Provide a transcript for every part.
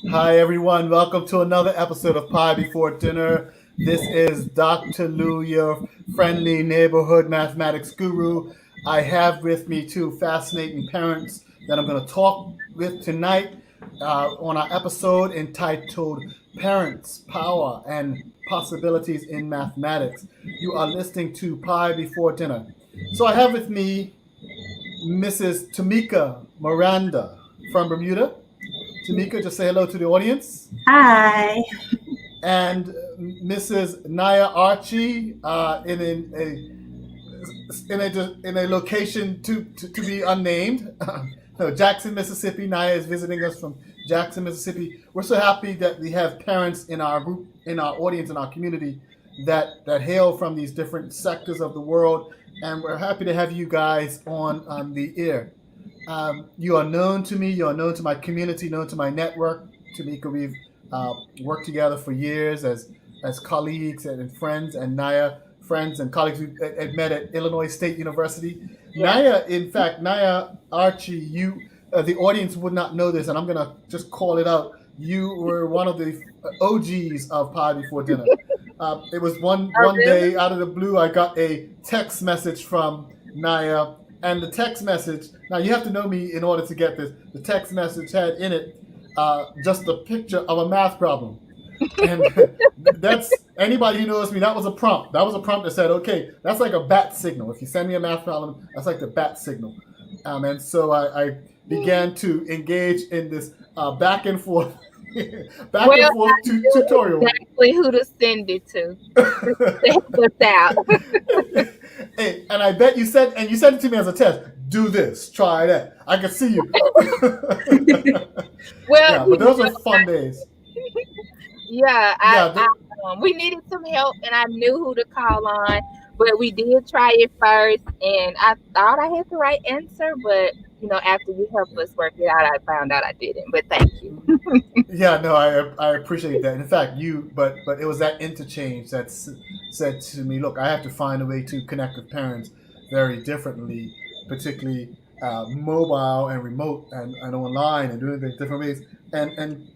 Hi, everyone. Welcome to another episode of Pie Before Dinner. This is Dr. Lou, your friendly neighborhood mathematics guru. I have with me two fascinating parents that I'm going to talk with tonight on our episode entitled Parents, Power, and Possibilities in Mathematics. You are listening to Pie Before Dinner. So I have with me Mrs. Tamika Miranda from Bermuda. Tamika, just say hello to the audience. Hi. And Mrs. Naya Archie in a location to be unnamed. No, Jackson, Mississippi. Naya is visiting us from Jackson, Mississippi. We're so happy that we have parents in our group, in our audience, in our community that hail from these different sectors of the world, and we're happy to have you guys on the air. You are known to me. You are known to my community, known to my network. Tamika, we've worked together for years as colleagues and friends, and Naya, friends and colleagues we had met at Illinois State University. Yeah. Naya, in fact, Naya Archie, you, the audience would not know this, and I'm gonna just call it out. You were one of the OGs of Pie Before Dinner. It was Oh, one day really? out of the blue, I got a text message from Naya, and the text message. Now you have to know me in order to get this. The text message had in it just a picture of a math problem, and that's anybody who knows me. That was a prompt. That was a prompt that said, "Okay, that's like a bat signal. If you send me a math problem, that's like the bat signal." And so I began to engage in this back and forth, back Well, and I forth knew tutorial. exactly who to send it to help us out. Hey, and I bet you sent it to me as a test. Do this, try that. I can see you. Well, Yeah, but those are fun days. yeah, Yeah, we needed some help, and I knew who to call on, but we did try it first, and I thought I had the right answer, but after you helped us work it out, I found out I didn't. But thank you. yeah, no, I appreciate that. In fact, but it was that interchange that said to me, look, I have to find a way to connect with parents very differently, particularly mobile and remote and online and doing things different ways. And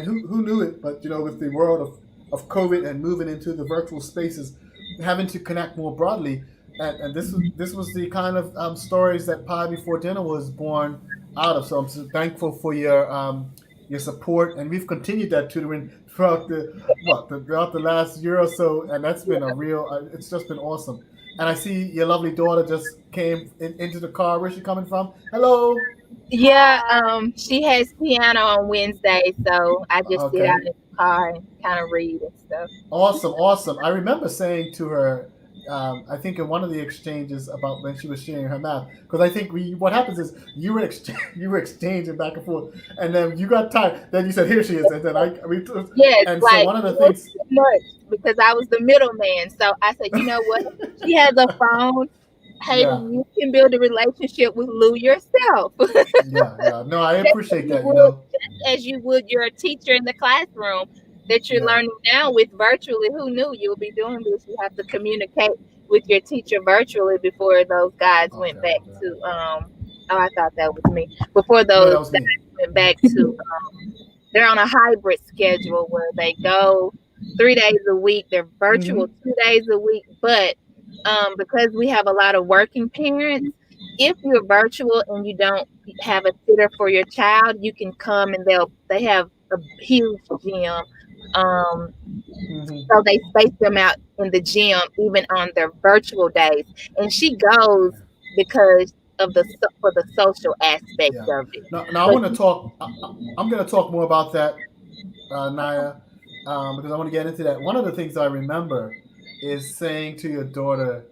who knew it? But with the world of COVID and moving into the virtual spaces, having to connect more broadly, and this was the kind of stories that Pie Before Dinner was born out of. So I'm so thankful for your support, and we've continued that tutoring throughout the last year or so, and that's been a real. It's just been awesome. And I see your lovely daughter just came into the car. Where's she coming from? Hello. Yeah, she has piano on Wednesday, so I just sit out Okay. in the car and kind of read and stuff. Awesome, awesome. I remember saying to her, I think in one of the exchanges about when she was sharing her math, because I think what happens is you were exchanging back and forth, and then you got tired. Then you said, "Here she is," and then Yes, and so like one of the it was things, too much because I was the middleman. So I said, you know what? She has a phone. yeah, Hayden, you can build a relationship with Lou yourself. yeah, yeah. No, I Just appreciate that. as you would your teacher in the classroom that you're Yeah. learning now with virtually. Who knew you'll be doing this? You have to communicate with your teacher virtually before those guys Okay, went back okay. to oh, I thought that was me. Before No, those that was me. guys went back to they're on a hybrid schedule where they go 3 days a week. They're virtual Hmm. 2 days a week, but because we have a lot of working parents, if you're virtual and you don't have a sitter for your child, you can come and they have a huge gym. Um, Hmm. so they space them out in the gym even on their virtual days. And she goes because of for the social aspect Yeah. of it. Now I So want to talk. I'm going to talk more about that, Naya, because I want to get into that. One of the things I remember is saying to your daughter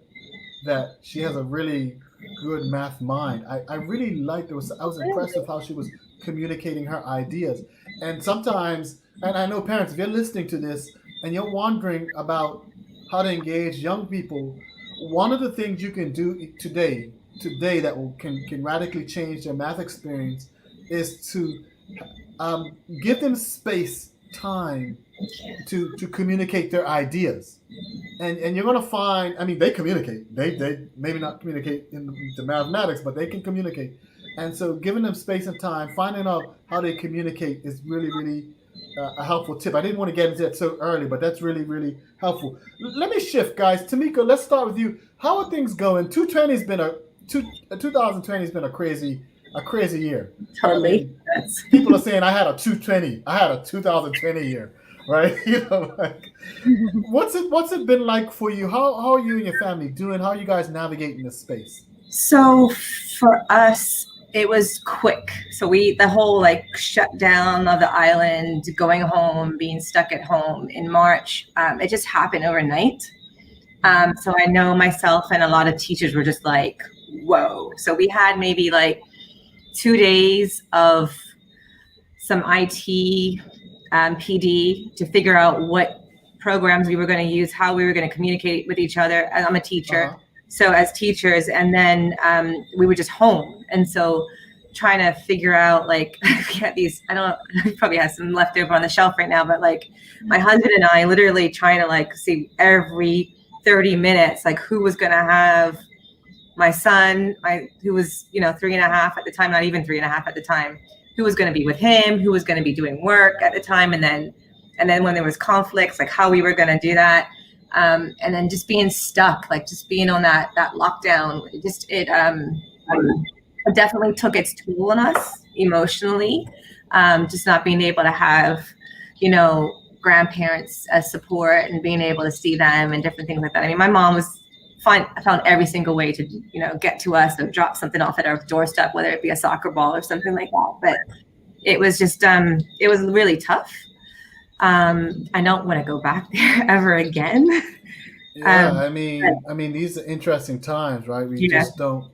that she has a really good math mind. I really liked it. I was impressed with how she was communicating her ideas. And sometimes, and I know parents, if you're listening to this and you're wondering about how to engage young people, one of the things you can do today that can radically change their math experience is to give them space, time to communicate their ideas. And you're gonna find, I mean, they communicate. They maybe not communicate in the mathematics, but they can communicate. And so giving them space and time, finding out how they communicate is really, really a helpful tip. I didn't want to get into that so early, but that's really, really helpful. Let me shift, guys. Tamika, let's start with you. How are things going? 2020 has been a crazy year. Totally. I mean, people are saying I had a 220. I had a 2020 year, right? Like, what's it been like for you? How are you and your family doing? How are you guys navigating this space? So for us, it was quick. So the whole like shutdown of the island, going home, being stuck at home in March, it just happened overnight. So I know myself and a lot of teachers were just like, whoa. So we had maybe like 2 days of some IT PD to figure out what programs we were going to use, how we were going to communicate with each other. I'm a teacher. Uh-huh. So as teachers, and then we were just home. And so trying to figure out like, we probably have some left over on the shelf right now, but like my husband and I literally trying to like see every 30 minutes, like who was going to have my son, who was, 3.5 at the time, not even 3.5 at the time, who was going to be with him, who was going to be doing work at the time. And then when there was conflicts, like how we were going to do that. And then just being stuck, like just being on that lockdown, it definitely took its toll on us emotionally. Just not being able to have, grandparents as support and being able to see them and different things like that. I mean, my mom found every single way to, get to us or drop something off at our doorstep, whether it be a soccer ball or something like that. But it was just, it was really tough. I don't want to go back there ever again. Yeah, I mean, these are interesting times, right? We just don't.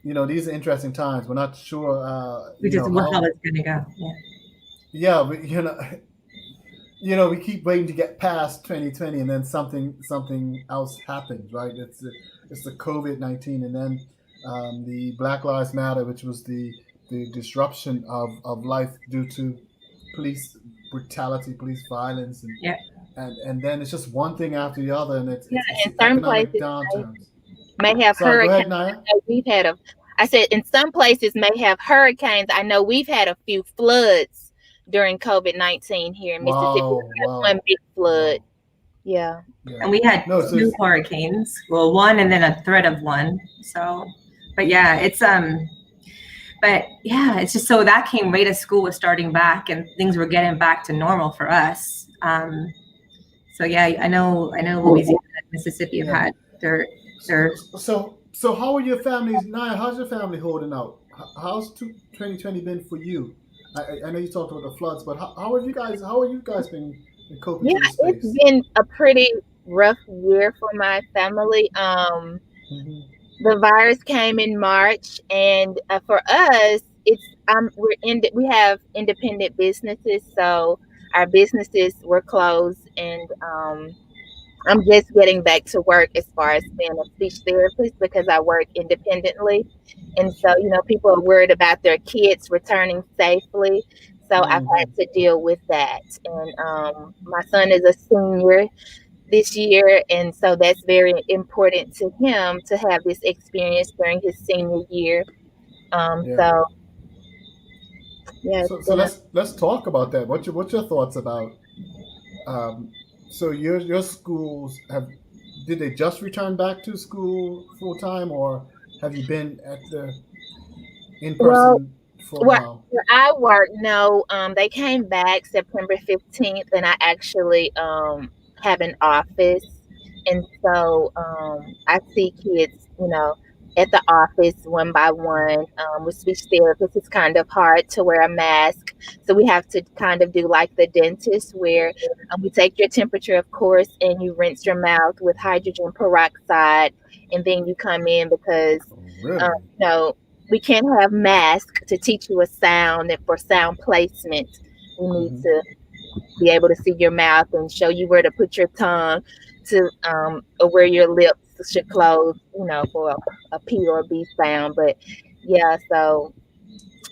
These are interesting times. We're not sure. How it's going to go. Yeah, but we keep waiting to get past 2020, and then something else happens, right? It's the COVID-19, and then the Black Lives Matter, which was the disruption of life due to police brutality, police violence, and then it's just one thing after the other, and it's in certain places downturns. May have hurricanes. Go ahead, Naya. We've had I said in some places may have hurricanes. I know we've had a few floods during COVID-19 here in Mississippi. Wow. One big flood. Yeah. And we had 2 hurricanes. Well, one and then a threat of one. So, but yeah, it's just so that came right as school was starting back and things were getting back to normal for us. So yeah, I know Louisiana and Mississippi have had their. So how are your families, Naya? How's your family holding out? How's 2020 been for you? I know you talked about the floods, but how are you guys been coping with this space? It's been a pretty rough year for my family. The virus came in March, and for us, we have independent businesses, so our businesses were closed, and I'm just getting back to work as far as being a speech therapist because I work independently. And so, people are worried about their kids returning safely. So I've had to deal with that. And my son is a senior this year. And so that's very important to him to have this experience during his senior year. So let's talk about that. What's your thoughts about so your schools did they just return back to school full time, or have you been at the in person for a while? Where I work, no, they came back September 15th, and I actually have an office, and so I see kids, at the office one by one. With speech therapists, it's kind of hard to wear a mask, so we have to kind of do like the dentist, where we take your temperature, of course, and you rinse your mouth with hydrogen peroxide, and then you come in because we can't have masks to teach you a sound, and for sound placement, we need to be able to see your mouth and show you where to put your tongue to or where your lips should close, for a P or a B sound. But yeah, so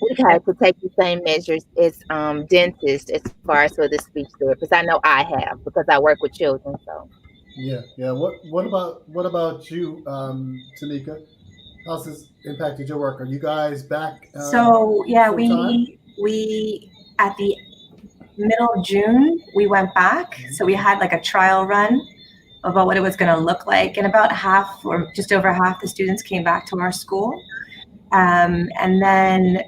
we have to take the same measures as dentists as far as for the speech therapist. I know I have because I work with children. So yeah. What about you, Tamika? how's this impacted your work? Are you guys back? So yeah, full-time? we at the middle of June we went back. So we had like a trial run about what it was going to look like, and about half or just over half the students came back to our school. And then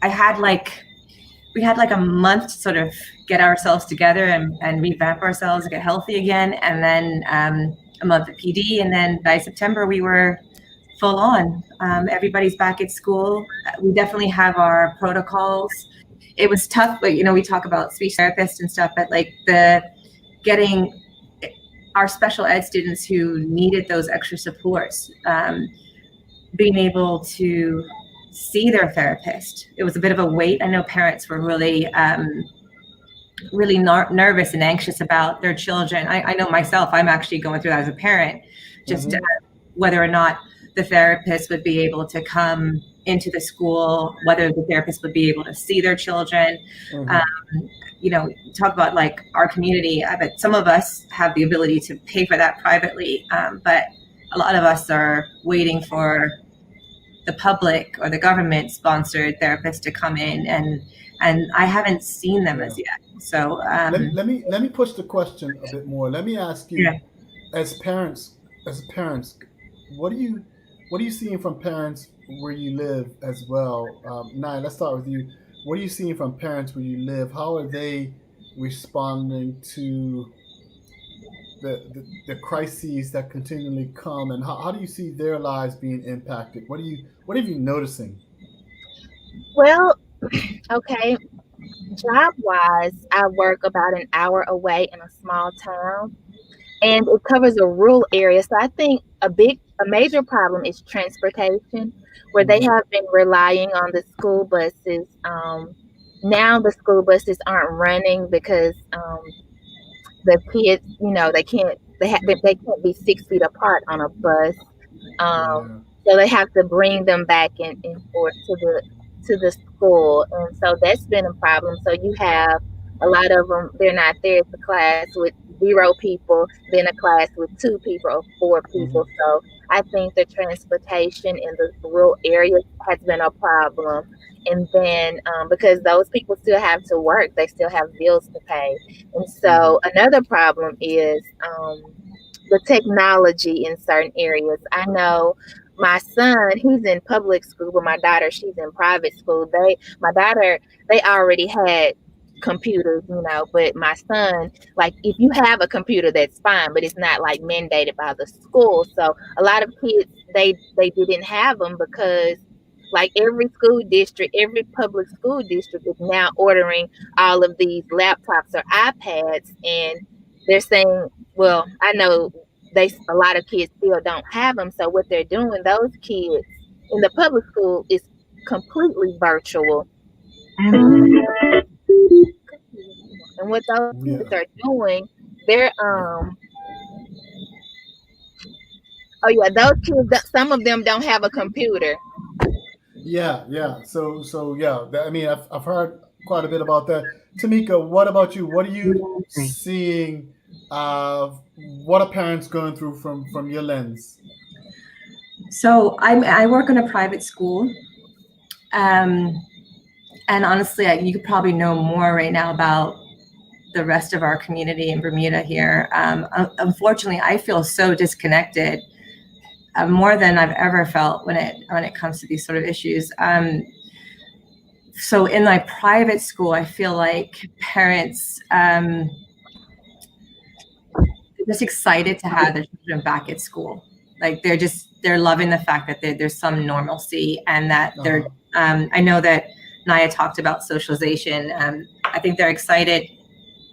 we had like a month to sort of get ourselves together and revamp ourselves, get healthy again, and then a month of PD, and then by September we were full on. Everybody's back at school. We definitely have our protocols. It was tough, but we talk about speech therapists and stuff, but like getting our special ed students who needed those extra supports, being able to see their therapist. It was a bit of a wait. I know parents were really nervous and anxious about their children. I know myself, I'm actually going through that as a parent, just whether or not the therapist would be able to come into the school, whether the therapist would be able to see their children. Talk about like our community. I bet some of us have the ability to pay for that privately, but a lot of us are waiting for the public or the government sponsored therapists to come in, and I haven't seen them as yet. So let me push the question a bit more. Let me ask you, as parents, what are you seeing from parents where you live as well? Naya, let's start with you. What are you seeing from parents where you live? How are they responding to the crises that continually come, and how do you see their lives being impacted? What have you noticing? Well, okay. Job wise, I work about an hour away in a small town, and it covers a rural area. So I think a major problem is transportation, where they have been relying on the school buses. Now the school buses aren't running because the kids, they can't be 6 feet apart on a bus. So they have to bring them back and forth to the school, and so that's been a problem. So you have a lot of them; they're not there. It's a class with 0 people, then a class with 2 people or 4 people. So I think the transportation in the rural areas has been a problem. And then because those people still have to work, they still have bills to pay. And so another problem is the technology in certain areas. I know my son, he's in public school, but my daughter, she's in private school. My daughter, they already had computers, but my son, like, if you have a computer, that's fine, but it's not like mandated by the school. So a lot of kids, they didn't have them because like every public school district is now ordering all of these laptops or iPads, and they're saying, well, I know a lot of kids still don't have them. So what they're doing, those kids in the public school is completely virtual. And what those kids are doing, they're those kids, some of them don't have a computer. So I mean, I've heard quite a bit about that. Tamika, what about you? What are you seeing? What are parents going through from your lens? So I work in a private school, and honestly, you could probably know more right now about the rest of our community in Bermuda here. Unfortunately, I feel so disconnected, more than I've ever felt when it comes to these sort of issues. So in my private school, I feel like parents just excited to have their children back at school. Like they're loving the fact that there's some normalcy, and that they're. I know that Naya talked about socialization. I think they're excited.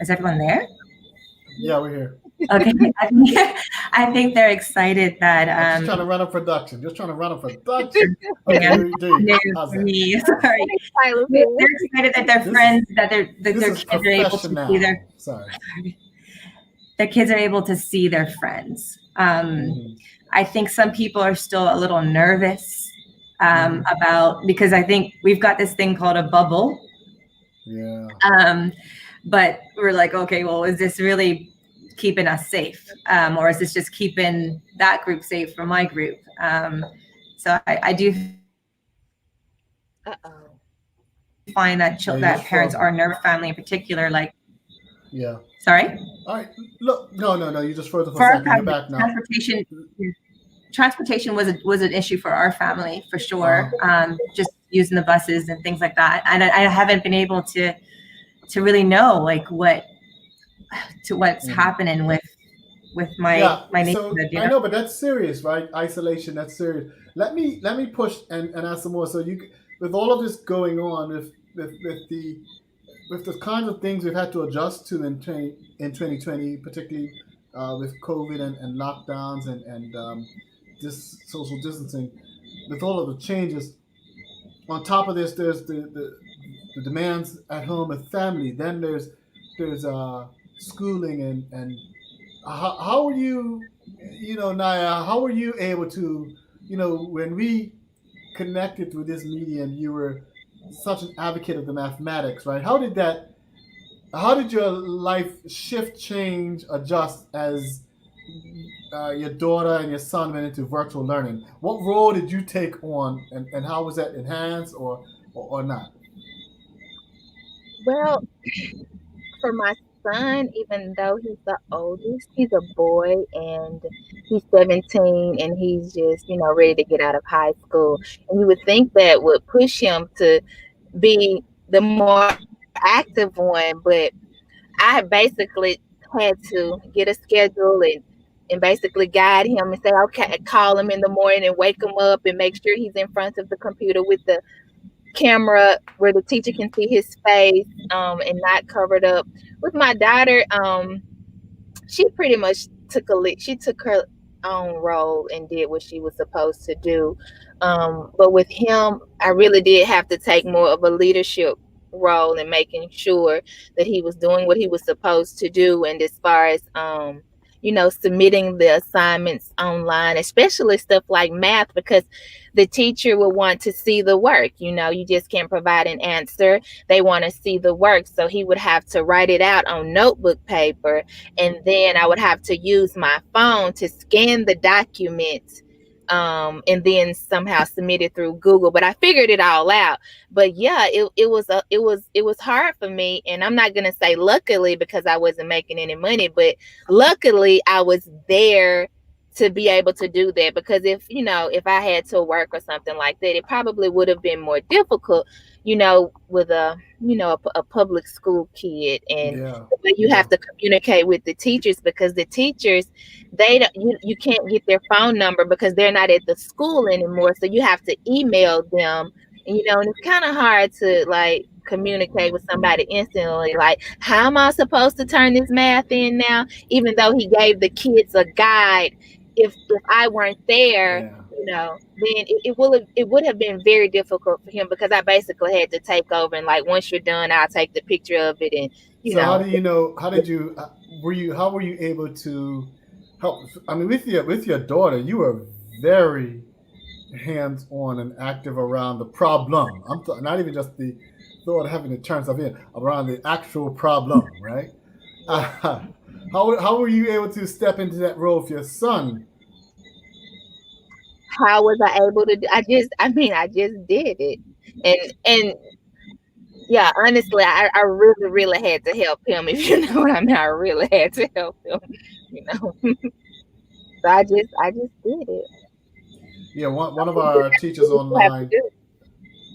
Is everyone there? Yeah, we're here. Okay, I think they're excited that. Just trying to run a production. Okay, yeah. me. Sorry. They're excited that their friends, that their kids are able to see their. Sorry. Their kids are able to see their friends. I think some people are still a little nervous because I think we've got this thing called a bubble. Yeah. But we're like, okay, well, is this really keeping us safe, or is this just keeping that group safe from my group? So I do find that that parents are nervous, family in particular, like. Yeah. Sorry. All right. Look, no. You just froze for For a second. You're back now. Transportation was an issue for our family for sure. Just using the buses and things like that, and I haven't been able to really know like what's happening with my neighborhood. So I know, but that's serious, right? Isolation, that's serious. Let me push and ask some more. So you, with all of this going on, with the kinds of things we've had to adjust to in 2020, particularly with COVID and lockdowns and this social distancing, with all of the changes. On top of this, there's the demands at home with family. Then there's schooling and how are you, Naya? How were you able to, when we connected through this medium, you were such an advocate of the mathematics, right? How did your life shift, change, adjust as your daughter and your son went into virtual learning? What role did you take on, and how was that enhanced or not? Well, for my son, even though he's the oldest, he's a boy and he's 17 and he's just, ready to get out of high school. And you would think that would push him to be the more active one, but I basically had to get a schedule and basically guide him and say, okay, call him in the morning and wake him up and make sure he's in front of the computer with the camera where the teacher can see his face and not covered up. With my daughter, she pretty much took her own role and did what she was supposed to do. But with him, I really did have to take more of a leadership role in making sure that he was doing what he was supposed to do. And as far as submitting the assignments online, especially stuff like math, because the teacher will want to see the work. You just can't provide an answer. They want to see the work. So he would have to write it out on notebook paper. And then I would have to use my phone to scan the documents and then somehow submit it through Google. But I figured it all out. But yeah, it was hard for me. And I'm not going to say luckily because I wasn't making any money, but luckily I was there to be able to do that, because if I had to work or something like that, it probably would have been more difficult, with a public school kid, and you have to communicate with the teachers, because the teachers, you can't get their phone number because they're not at the school anymore, so you have to email them, and and it's kind of hard to like communicate with somebody instantly, like, how am I supposed to turn this math in now, even though he gave the kids a guide. If I weren't there, then it would have been very difficult for him, because I basically had to take over, and like, once you're done, I'll take the picture of it, and how were you able to help? I mean, with your daughter, you were very hands-on and active around the problem. Not even just the thought of having to turn stuff in, around the actual problem, right? How were you able to step into that role with your son? How was I able to do? I just did it, and yeah, honestly, I really, really had to help him. If you know what I mean, I really had to help him. So I just did it. Yeah, one of our teachers online.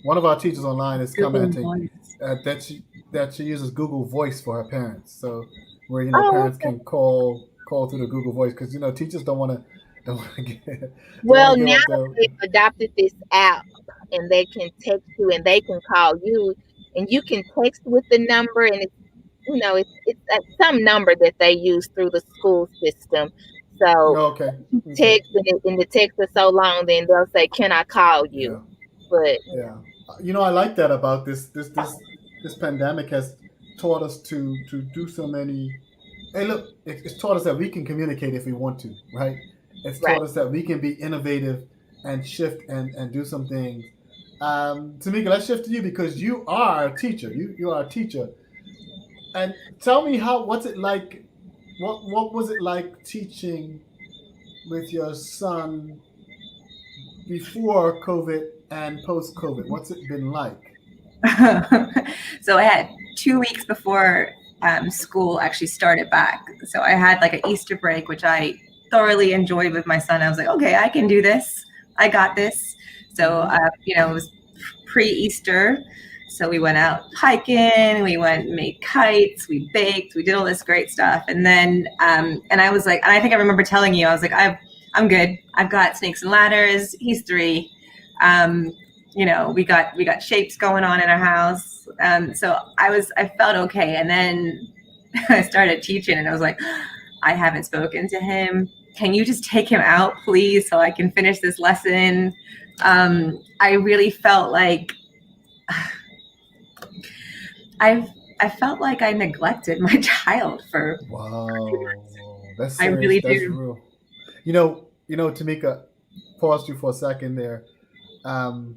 One of our teachers online is commenting that she uses Google Voice for her parents. So where parents can call through the Google Voice, because teachers don't want to get. Well, now they've adopted this app, and they can text you and they can call you, and you can text with the number, and it's some number that they use through the school system. So text, and the text is so long, then they'll say, "Can I call you?" Yeah. But I like that about this pandemic has taught us to do so many. Hey, look, it's taught us that we can communicate if we want to, right? It's taught us that we can be innovative and shift and do some things. Tamika, let's shift to you, because you are a teacher. You are a teacher. And tell me what's it like what was it like teaching with your son before COVID and post COVID? What's it been like? So I had 2 weeks before school actually started back. So I had like an Easter break, which I thoroughly enjoyed with my son. I was like, okay, I can do this. I got this. So, it was pre-Easter. So we went out hiking, we went and made kites, we baked, we did all this great stuff. And then, and I was like, and I think I remember telling you, I was like, I'm good. I've got snakes and ladders. He's 3. We got shapes going on in our house. So I felt okay. And then I started teaching and I was like, I haven't spoken to him. Can you just take him out, please, so I can finish this lesson? I really felt like I felt like I neglected my child for. Wow, that's serious. I really that's do. Real. Tamika, paused you for a second there. When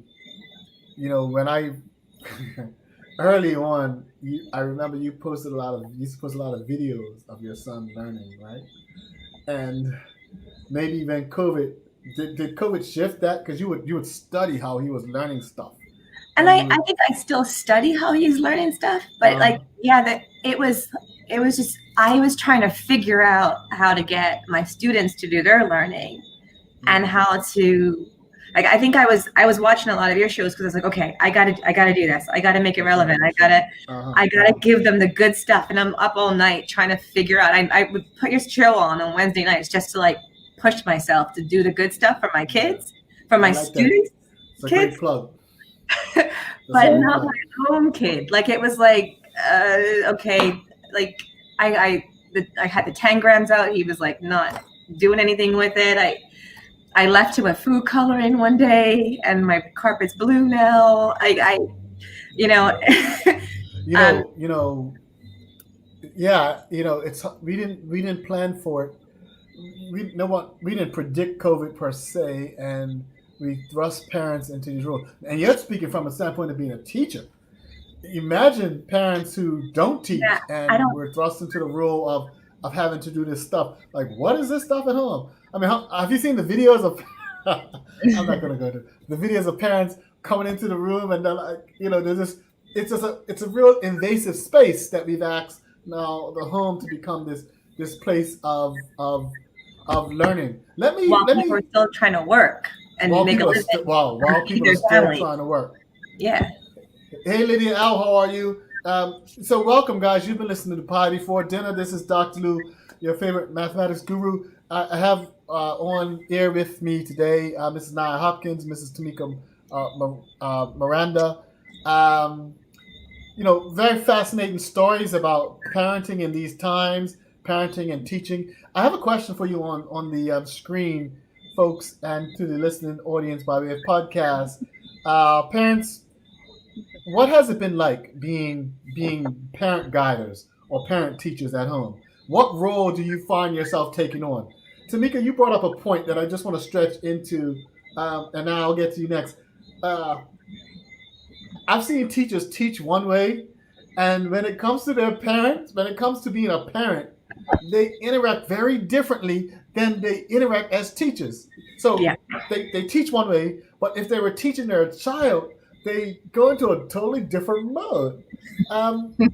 I early on, I remember you posted a lot of videos of your son learning, right? And maybe when COVID did COVID shift that, because you would study how he was learning stuff. And I think I still study how he's learning stuff, but it was just, I was trying to figure out how to get my students to do their learning and how to, like, I think I was watching a lot of your shows because I was like, okay, I gotta do this. I gotta make it relevant. I gotta give them the good stuff. And I'm up all night trying to figure out, I would put your show on Wednesday nights just to like push myself to do the good stuff for my kids, for my students, it's a kids. Great plug. But not my own kid. Like it was like, okay, like I had the 10 grams out. He was like not doing anything with it. I left him a food coloring one day, and my carpet's blue now. It's we didn't plan for it. We didn't predict COVID per se, and we thrust parents into these roles. And you're speaking from a standpoint of being a teacher. Imagine parents who don't teach we're thrust into the role of having to do this stuff. Like, what is this stuff at home? I mean, have you seen the videos of? I'm not going to go to the videos of parents coming into the room and they're like, there's this. It's a real invasive space that we've asked now the home to become this place of learning. While people are still trying to work and make a living. While people are still trying to work. Yeah. Hey, Lydia Al, how are you? So welcome, guys. You've been listening to Pie Before Dinner. This is Dr. Lou, your favorite mathematics guru. I have on air with me today Mrs. Nia Hopkins, Mrs. Tamika Miranda. Very fascinating stories about parenting in these times, parenting and teaching. I have a question for you on the screen, folks, and to the listening audience by way of podcast. Parents, what has it been like being parent guiders or parent teachers at home? What role do you find yourself taking on? Tamika, you brought up a point that I just want to stretch into, and now I'll get to you next. I've seen teachers teach one way, and when it comes to their parents, when it comes to being a parent, they interact very differently than they interact as teachers. So they teach one way, but if they were teaching their child, they go into a totally different mode. Tell me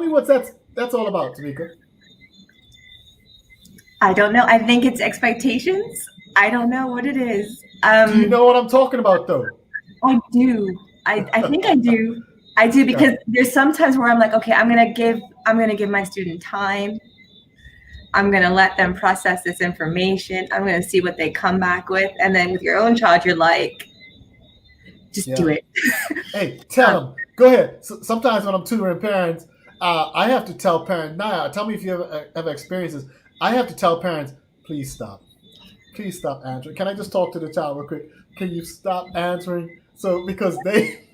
what that's all about, Tamika. I don't know. I think it's expectations. I don't know what it is. Do you know what I'm talking about, though? I do. I think I do. I do, because there's sometimes where I'm like, okay, I'm gonna give my student time. I'm gonna let them process this information. I'm gonna see what they come back with, and then with your own child, you're like, just do it. Hey, tell them. Go ahead. So, sometimes when I'm tutoring parents, I have to tell parents, tell me if you ever experienced this. I have to tell parents, please stop. Please stop answering. Can I just talk to the child real quick? Can you stop answering? So, because they,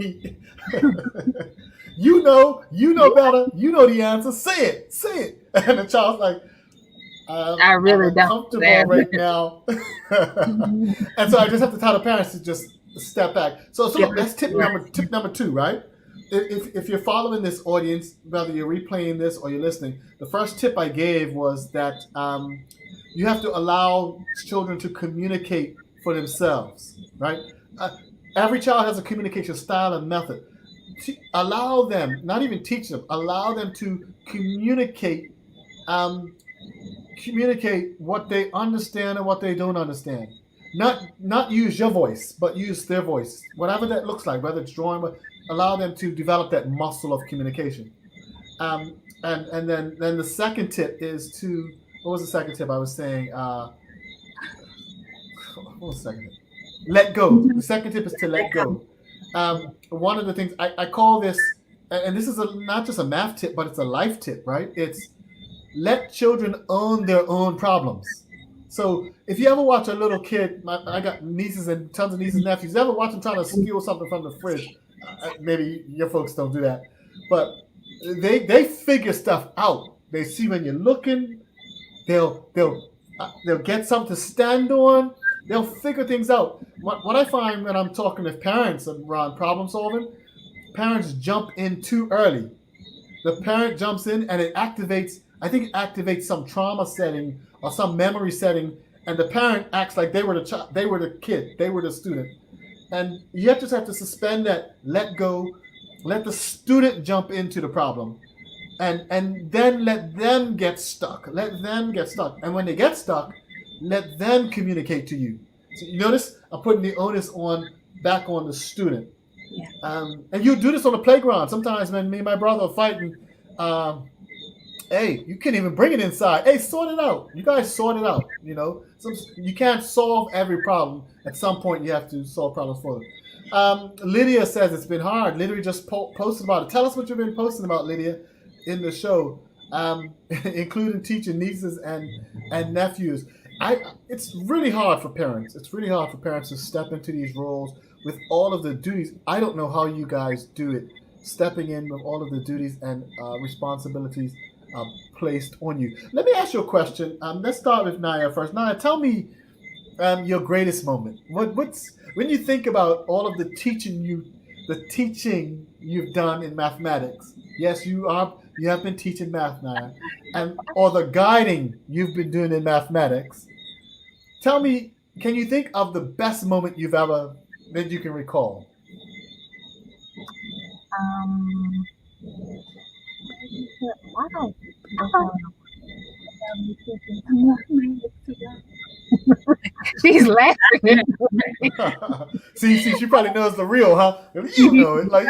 you know better. You know the answer. Say it. And the child's like, I really don't. Comfortable right now. And so I just have to tell the parents to just step back. So that's tip number 2, right? if you're following this audience, whether you're replaying this or you're listening, the first tip I gave was that you have to allow children to communicate for themselves, right? Every child has a communication style and method. Allow them, not even teach them, allow them to communicate, communicate what they understand and what they don't understand. Not use your voice, but use their voice, whatever that looks like, whether it's drawing. But allow them to develop that muscle of communication. And then the second tip is to, what was the second tip I was saying? What was the second tip? Let go. The second tip is to let go. One of the things I call this, and this is not just a math tip, but it's a life tip, right? It's let children own their own problems. So if you ever watch a little kid, I got nieces and tons of nieces and nephews, ever watch them trying to steal something from the fridge? Maybe your folks don't do that, but they figure stuff out. They see when you're looking, they'll get something to stand on. They'll figure things out. What I find when I'm talking with parents around problem solving, parents jump in too early. The parent jumps in and it activates, I think it activates some trauma setting or some memory setting, and the parent acts like they were the child, they were the kid, they were the student. And you just have to suspend that, let go, let the student jump into the problem, and then let them get stuck. Let them get stuck. And when they get stuck, let them communicate to you. So you notice I'm putting the onus back on the student. Yeah. And you do this on the playground. Sometimes when me and my brother are fighting, hey, you can't even bring it inside. Hey, sort it out. You guys sort it out. You know, you can't solve every problem. At some point, you have to solve problems for them. Lydia says it's been hard. Lydia just posted about it. Tell us what you've been posting about, Lydia, in the show, including teaching nieces and nephews. It's really hard for parents. It's really hard for parents to step into these roles with all of the duties. I don't know how you guys do it, stepping in with all of the duties and responsibilities placed on you. Let me ask you a question. Let's start with Naya first. Naya, tell me your greatest moment. What's when you think about all of the teaching you've done in mathematics? Yes, you have been teaching math, Naya, or the guiding you've been doing in mathematics. Tell me, can you think of the best moment that you can recall? She's laughing. see, she probably knows the real, huh? You know it, like.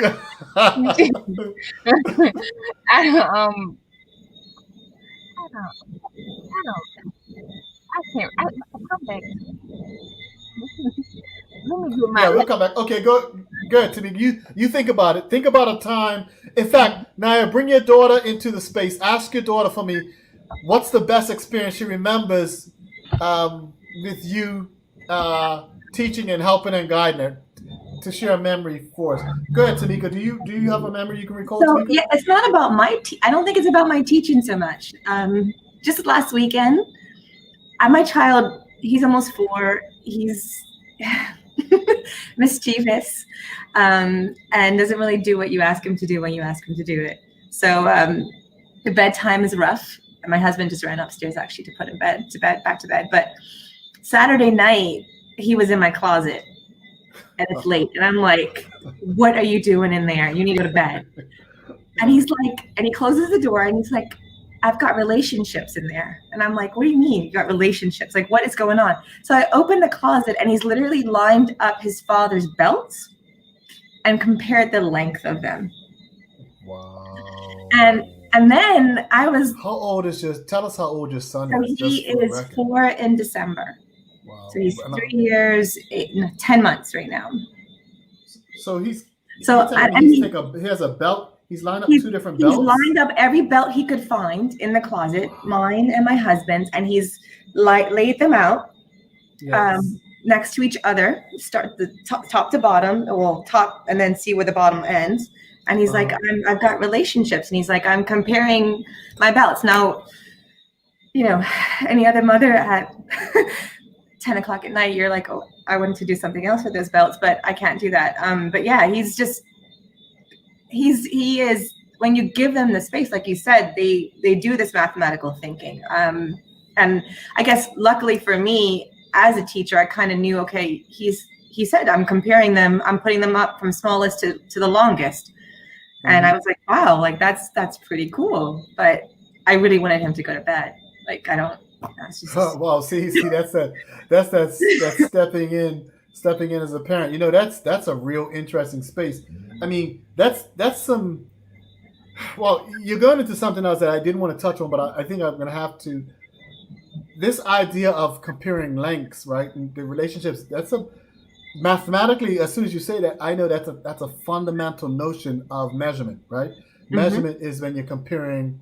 I can't. I'll come back. Let me get my. Yeah, we'll come back. Okay, go ahead, Timmy. You think about it. Think about a time. In fact, Naya, bring your daughter into the space. Ask your daughter for me, what's the best experience she remembers with you teaching and helping and guiding her, to share a memory for us. Go ahead, Tamika. Do you have a memory you can recall? So Tamika? yeah, it's not about I don't think it's about my teaching so much. Just last weekend, my child, he's almost 4. He's mischievous and doesn't really do what you ask him to do when you ask him to do it. So the bedtime is rough. My husband just ran upstairs actually to put him back to bed. But Saturday night, he was in my closet and it's late. And I'm like, what are you doing in there? You need to go to bed. And he's like, and he closes the door and he's like, I've got relationships in there. And I'm like, what do you mean you got relationships? Like, what is going on? So I opened the closet and he's literally lined up his father's belts and compared the length of them. Wow. And then I was. How old is tell us how old your son is. So he is 4 in December. Wow. So he's 3 years, 10 months right now. So he has a belt. He's lined up 2 different belts. He's lined up every belt he could find in the closet, mine and my husband's, and he's laid them out next to each other. Start the top to bottom, top, and then see where the bottom ends. And he's like, I've got relationships, and he's like, I'm comparing my belts now. You know, any other mother at 10 o'clock at night, you're like, oh, I wanted to do something else with those belts, but I can't do that. But yeah, he is, when you give them the space, like you said, they do this mathematical thinking. And I guess luckily for me as a teacher, I kind of knew, okay, he said, I'm comparing them, I'm putting them up from smallest to the longest. And I was like, wow, like that's pretty cool. But I really wanted him to go to bed. Like, I don't, it's just, Well, see, that's stepping in as a parent. You know, that's a real interesting space. I mean, that's some. Well, you're going into something else that I didn't want to touch on, but I think I'm going to have to. This idea of comparing lengths, right, and the relationships. That's a mathematically. As soon as you say that, I know that's a fundamental notion of measurement, right? Measurement is when you're comparing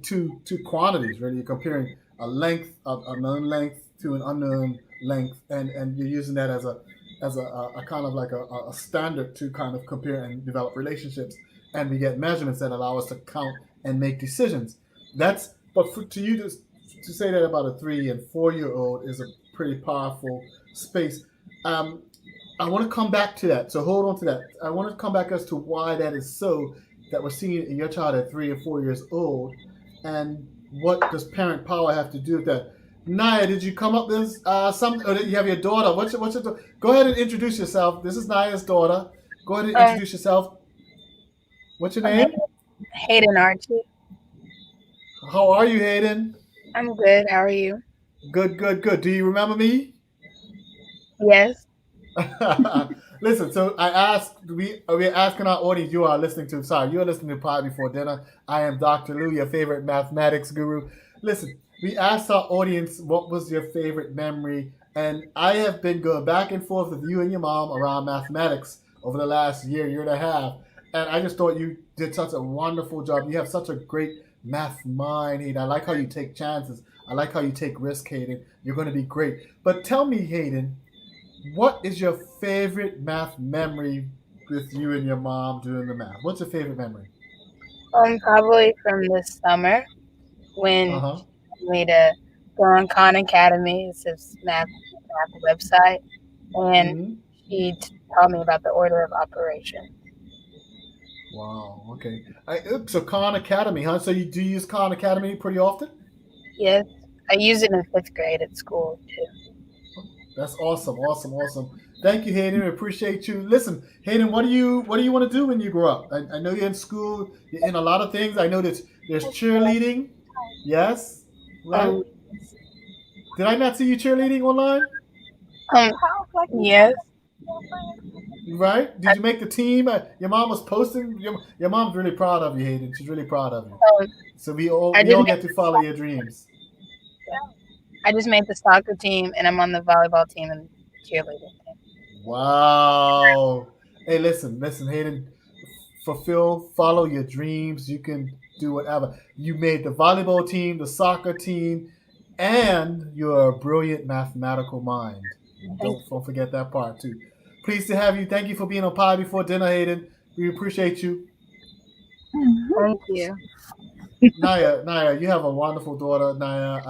two quantities, really. You're comparing a length of a known length to an unknown length, and you're using that as a kind of like a standard to kind of compare and develop relationships, and we get measurements that allow us to count and make decisions. To you to say that about a 3 and 4 year old is a pretty powerful space. I want to come back to that. So hold on to that. I want to come back as to why that is so, that we're seeing in your child at 3 or 4 years old, and what does parent power have to do with that? Naya, did you come up with something? Or did you have your daughter? What's your Go ahead and introduce yourself. This is Naya's daughter. Go ahead and introduce yourself. What's your name? Hayden Archie. How are you, Hayden? I'm good. How are you? Good. Do you remember me? Yes. Listen, so I asked, we're asking our audience, you are listening to Pie Before Dinner. I am Dr. Lou, your favorite mathematics guru. Listen, we asked our audience, what was your favorite memory? And I have been going back and forth with you and your mom around mathematics over the last year and a half. And I just thought you did such a wonderful job. You have such a great math mind, Hayden. I like how you take chances. I like how you take risks, Hayden. You're going to be great. But tell me, Hayden, what is your favorite math memory with you and your mom doing the math? What's your favorite memory? Probably from this summer when she made to go on Khan Academy. It's this math website, and she told me about the order of operation. Wow. Okay. So Khan Academy, huh? So do you use Khan Academy pretty often? Yes, I use it in 5th grade at school too. That's awesome. Thank you, Hayden. We appreciate you. Listen, Hayden, what do you want to do when you grow up? I know you're in school. You're in a lot of things. I know that there's cheerleading. Yes, right? Did I not see you cheerleading online? Yes. Right? Did you make the team? Your mom was posting. Your mom's really proud of you, Hayden. She's really proud of you. So we all get to follow your dreams. I just made the soccer team, and I'm on the volleyball team and cheerleading team. Wow. Hey, listen, Hayden. Follow your dreams. You can do whatever. You made the volleyball team, the soccer team, and you're a brilliant mathematical mind. Don't forget that part too. Pleased to have you. Thank you for being on Pie Before Dinner, Hayden. We appreciate you. Thank you. Naya, you have a wonderful daughter, Naya.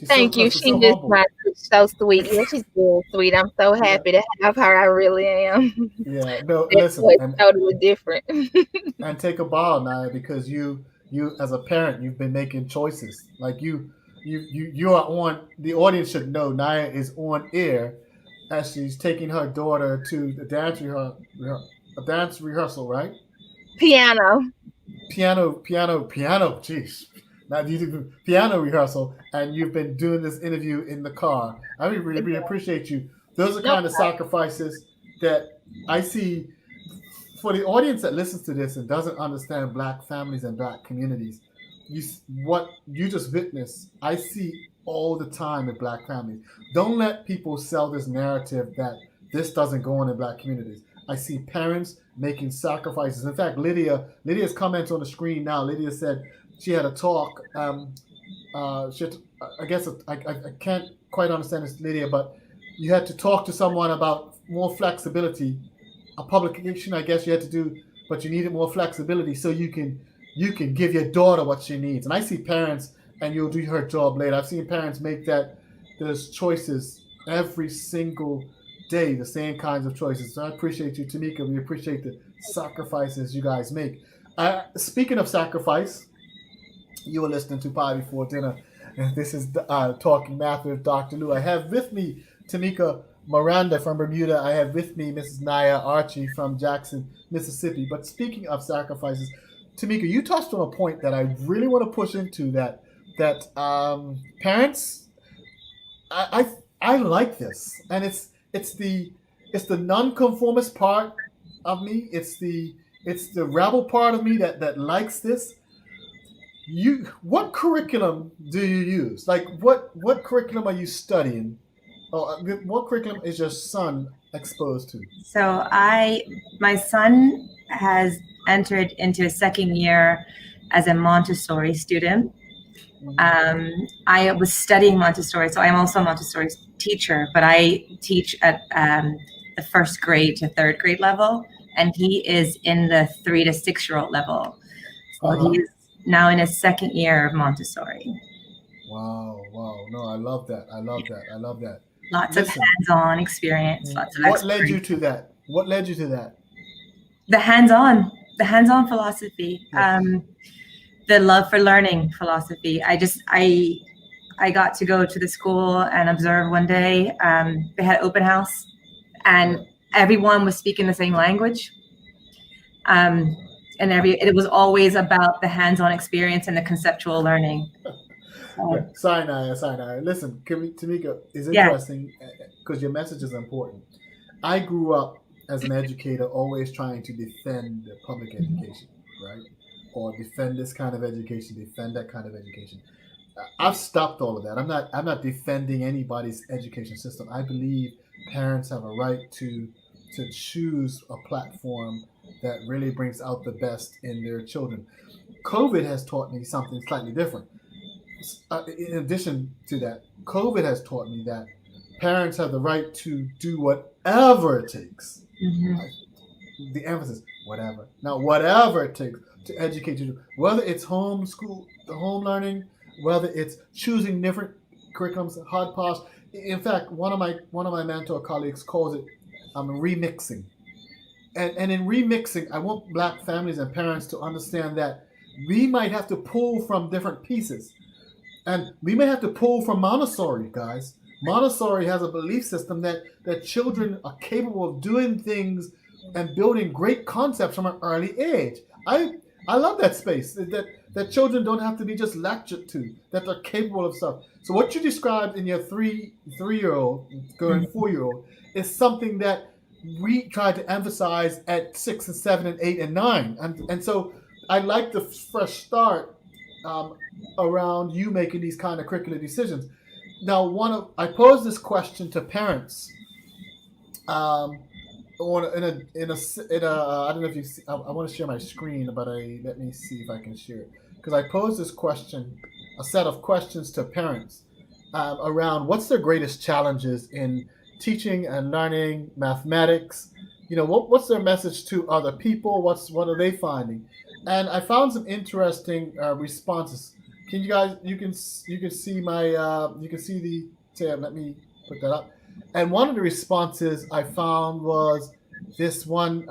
Thank you. She's just so sweet. Yeah, she's very sweet. I'm so happy to have her. I really am. Yeah. No, listen. It's totally different. And take a bow, Naya, because you as a parent, you've been making choices. Like you are on. The audience should know Naya is on air as she's taking her daughter to the dance rehearsal, right? Piano. Jeez. Now you do piano rehearsal, and you've been doing this interview in the car. I really appreciate you. Those are kind of sacrifices that I see for the audience that listens to this and doesn't understand Black families and Black communities. What you just witnessed, I see all the time in Black families. Don't let people sell this narrative that this doesn't go on in Black communities. I see parents making sacrifices. In fact, Lydia's comments on the screen now. Lydia said she had a talk. I guess I can't quite understand this, Lydia, but you had to talk to someone about more flexibility. A publication, I guess you had to do, but you needed more flexibility so you can give your daughter what she needs. And I see parents, and you'll do her job later. I've seen parents make those choices every single day the same kinds of choices. So I appreciate you, Tamika. We appreciate the sacrifices you guys make. Speaking of sacrifice, you are listening to Pie Before Dinner, and this is Talking Math with Dr. Lou. I have with me Tamika Miranda from Bermuda. I have with me Mrs. Naya Archie from Jackson, Mississippi. But speaking of sacrifices, Tamika, you touched on a point that I really want to push into. That parents, I like this, and it's the nonconformist part of me. It's the rebel part of me that likes this. What curriculum do you use? Like what curriculum are you studying? What curriculum is your son exposed to? So my son has entered into his second year as a Montessori student. I was studying Montessori, so I'm also a Montessori teacher, but I teach at the first grade to third grade level, and he is in the 3 to 6 year old level. So he's now in his second year of Montessori. Wow. No, I love that. Lots of hands-on experience. What led you to that? The hands-on philosophy. Yeah. The love for learning philosophy. I got to go to the school and observe one day. They had open house, and everyone was speaking the same language. And it was always about the hands-on experience and the conceptual learning. Sorry, Naya. Listen, Tamika, is interesting because your message is important. I grew up as an educator, always trying to defend the public education, right? Or defend this kind of education, defend that kind of education. I've stopped all of that. I'm not defending anybody's education system. I believe parents have a right to choose a platform that really brings out the best in their children. COVID has taught me something slightly different. In addition to that, COVID has taught me that parents have the right to do whatever it takes. Mm-hmm. The emphasis, whatever. Now, whatever it takes to educate you, whether it's homeschool, the home learning, whether it's choosing different curriculums, hodgepodge. In fact, one of my mentor colleagues calls it remixing. And in remixing, I want Black families and parents to understand that we might have to pull from different pieces. And we may have to pull from Montessori, guys. Montessori has a belief system that children are capable of doing things and building great concepts from an early age. I love that space, that children don't have to be just lectured to, that they're capable of stuff. So what you described in your three-year-old, going 4-year-old, is something that we try to emphasize at 6 and 7 and 8 and 9. And so I like the fresh start around you making these kind of curricular decisions. Now, I posed this question to parents. I don't know if you see, I want to share my screen, but let me see if I can share it, because I posed this question, a set of questions to parents around what's their greatest challenges in teaching and learning mathematics. What's their message to other people? What are they finding? And I found some interesting responses. Can you guys? You can see my you can see the tab. Let me put that up. And one of the responses I found was this one.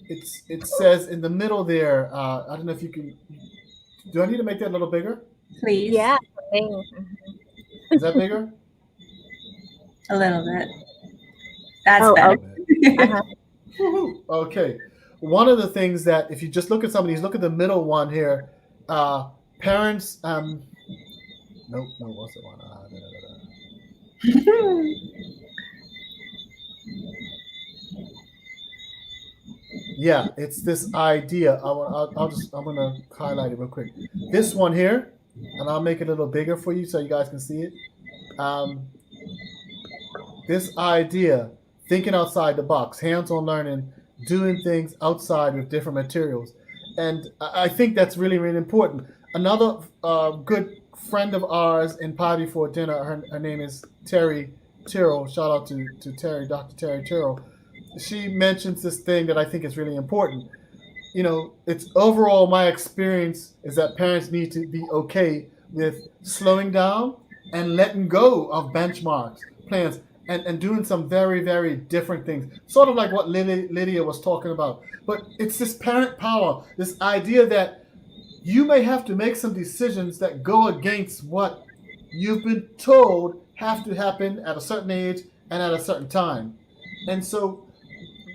It says in the middle there. I don't know if you can. Do I need to make that a little bigger? Please. Yeah. Is that bigger? A little bit. That's better. Okay. Okay. One of the things that, if you just look at some of these, look at the middle one here. Parents. Nope. What's the one? Yeah, it's this idea. I'm gonna highlight it real quick. This one here, and I'll make it a little bigger for you so you guys can see it. This idea, thinking outside the box, hands-on learning, doing things outside with different materials, and I think that's really, really important. Another good friend of ours in Pie Before Dinner, her name is Terry Tyrrell. Shout out to Terry, Dr. Terry Tyrrell. She mentions this thing that I think is really important. It's overall my experience is that parents need to be okay with slowing down and letting go of benchmarks, plans, and doing some very, very different things, sort of like what Lydia was talking about. But it's this parent power, this idea that you may have to make some decisions that go against what you've been told have to happen at a certain age and at a certain time. And so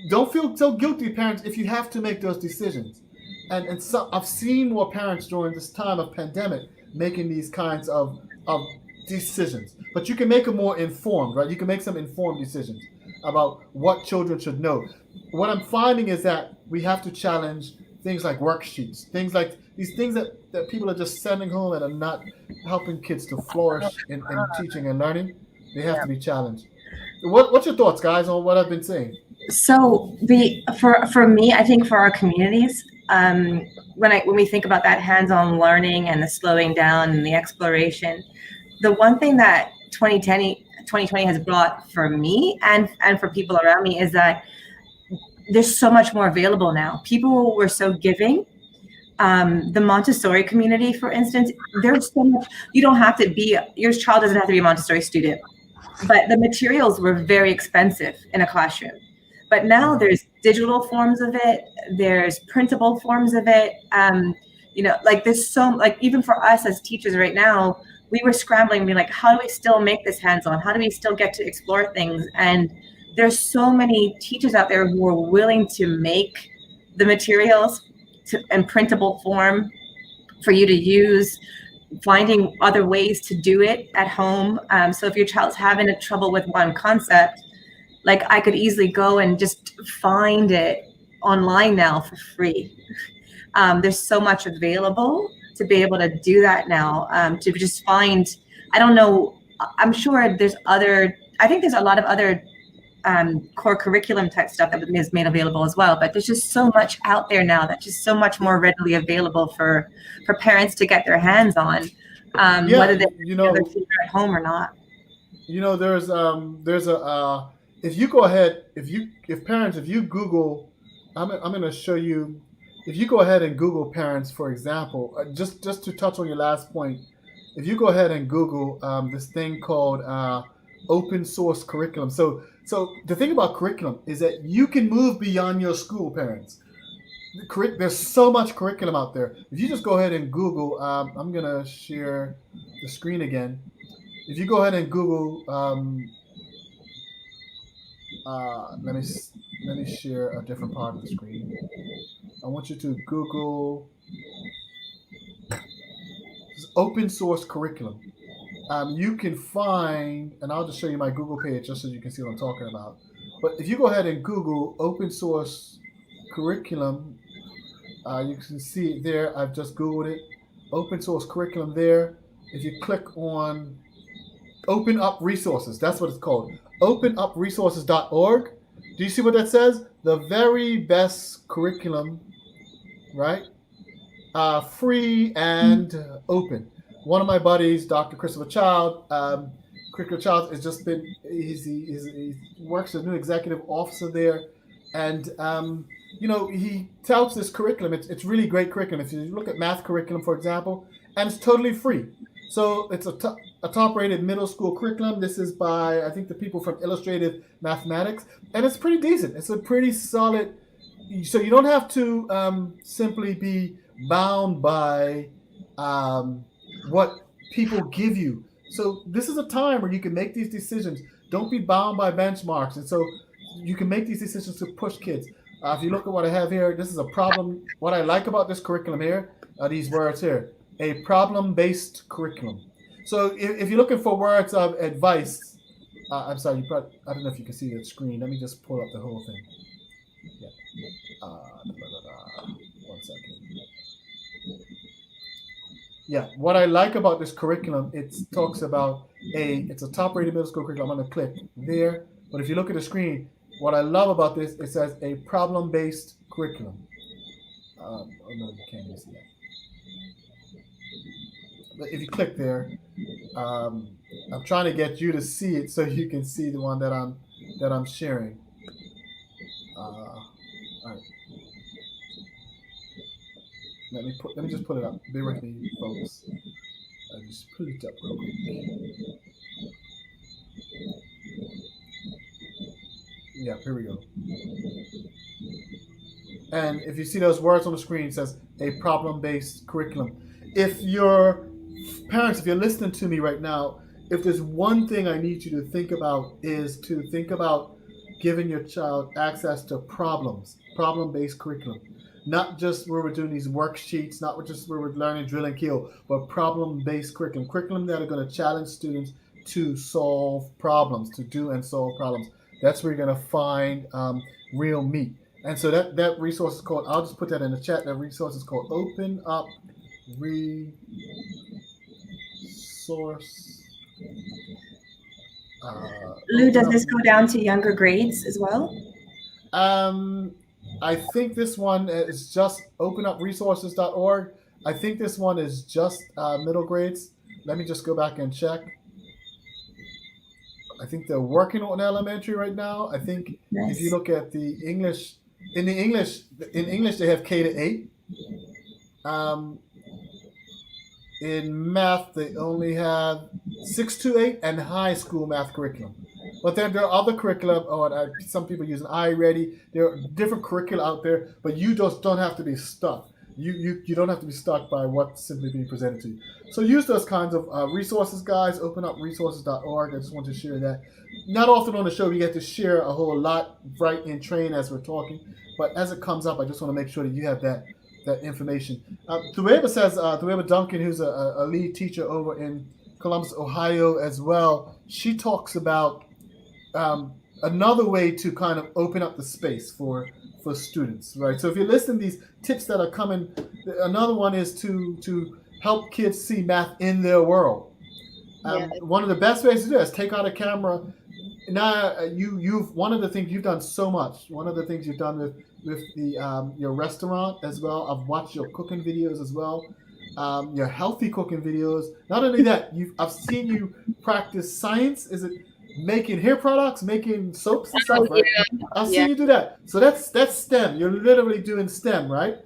don't feel so guilty, parents, if you have to make those decisions. And so I've seen more parents during this time of pandemic making these kinds of decisions. But you can make them more informed, right? You can make some informed decisions about what children should know. What I'm finding is that we have to challenge things like worksheets, things like these things that people are just sending home and are not helping kids to flourish in teaching and learning. They have to be challenged. What's your thoughts, guys, on what I've been saying? So for me, I think for our communities, when we think about that hands-on learning and the slowing down and the exploration, the one thing that 2020 has brought for me and for people around me is that there's so much more available now. People were so giving. The Montessori community, for instance, there's so much. You don't have to be, your child doesn't have to be a Montessori student, but the materials were very expensive in a classroom. But now there's digital forms of it, there's printable forms of it. Like there's so, like even for us as teachers right now, we were scrambling to be like, how do we still make this hands-on? How do we still get to explore things? And there's so many teachers out there who are willing to make the materials in printable form for you to use, finding other ways to do it at home. So if your child's having a trouble with one concept, like I could easily go and just find it online now for free. There's so much available to be able to do that now, to just find, I don't know, I'm sure there's I think there's a lot of other core curriculum type stuff that is made available as well, but there's just so much out there now that's just so much more readily available for parents to get their hands on, whether they're at home or not. There's a if you go ahead, if you Google, I'm going to show you, if you go ahead and Google parents, for example, just to touch on your last point, if you go ahead and Google this thing called open source curriculum. So the thing about curriculum is that you can move beyond your school, parents. There's so much curriculum out there. If you just go ahead and Google, I'm going to share the screen again. If you go ahead and Google, let me share a different part of the screen. I want you to Google open source curriculum. You can find, and I'll just show you my Google page just so you can see what I'm talking about. But if you go ahead and Google open source curriculum, you can see it there. I've just Googled it. Open source curriculum there. If you click on Open Up Resources, that's what it's called. OpenUpResources.org. Do you see what that says? The very best curriculum, right? Free and open. One of my buddies, Dr. Christopher Child, Christopher Child has just been, he works as a new executive officer there. And, he touts this curriculum. It's really great curriculum. If you look at math curriculum, for example, and it's totally free. So it's a top-rated middle school curriculum. This is by, I think, the people from Illustrative Mathematics. And it's pretty decent. It's a pretty solid, so you don't have to simply be bound by what people give you. So this is a time where you can make these decisions. Don't be bound by benchmarks. And so you can make these decisions to push kids. If you look at what I have here, this is a problem. What I like about this curriculum here are these words here. A problem-based curriculum. So if you're looking for words of advice, I'm sorry, I don't know if you can see the screen. Let me just pull up the whole thing. Yeah. 1 second. Yeah, what I like about this curriculum, it talks about it's a top-rated middle school curriculum. I'm going to click there. But if you look at the screen, what I love about this, it says a problem-based curriculum. Oh no, you can't even see that. But if you click there, I'm trying to get you to see it so you can see the one that I'm sharing. All right. Let me just put it up. Bear with me, folks. I just put it up real quick. Yeah, here we go. And if you see those words on the screen, it says a problem-based curriculum. If your parents, if you're listening to me right now, if there's one thing I need you to think about is to think about giving your child access to problem-based curriculum. Not just where we're doing these worksheets, not just where we're learning drill and kill, but problem-based curriculum that are going to challenge students to solve problems, to do and solve problems. That's where you're going to find real meat. And so that resource is called, I'll just put that in the chat, that resource is called Open Up Resource. Lou, does this go down to younger grades as well? I think this one is just openupresources.org. I think this one is just middle grades. Let me just go back and check. I think they're working on elementary right now. I think if you look at the English, in English they have K to 8. In math, they only have 6 to 8 and high school math curriculum. But then there are other curriculum. Some people use an iReady. There are different curricula out there, but you just don't have to be stuck. You don't have to be stuck by what's simply being presented to you. So use those kinds of resources, guys. Openupresources.org. I just want to share that. Not often on the show we get to share a whole lot right in train as we're talking, but as it comes up, I just want to make sure that you have that information. Thueba says, Thueba Duncan, who's a lead teacher over in Columbus, Ohio as well, she talks about another way to kind of open up the space for students, right? So if you're listening to these tips that are coming, another one is to help kids see math in their world. One of the best ways to do that is take out a camera. Now you've one of the things you've done so much. One of the things you've done with the your restaurant as well. I've watched your cooking videos as well. Your healthy cooking videos. Not only that, I've seen you practice science. Is it making hair products, making soaps and stuff, right? Yeah. I've seen you do that. So that's STEM. You're literally doing STEM, right?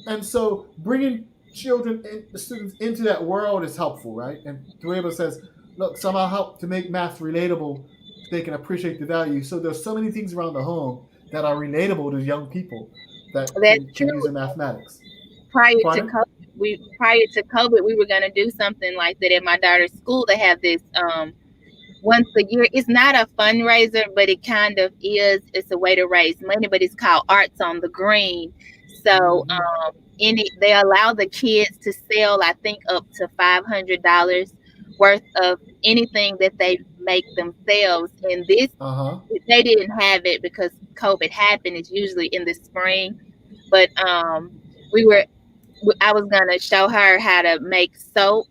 And so bringing students into that world is helpful, right? And Thueba says, look, somehow help to make math relatable. They can appreciate the value. So there's so many things around the home that are relatable to young people that can use in mathematics. Prior to COVID, we were going to do something like that at my daughter's school. They have this once a year. It's not a fundraiser, but it kind of is. It's a way to raise money, but it's called Arts on the Green. So they allow the kids to sell, I think, up to $500 worth of anything that they make themselves. And this, they didn't have it because COVID happened. It's usually in the spring. But I was going to show her how to make soap,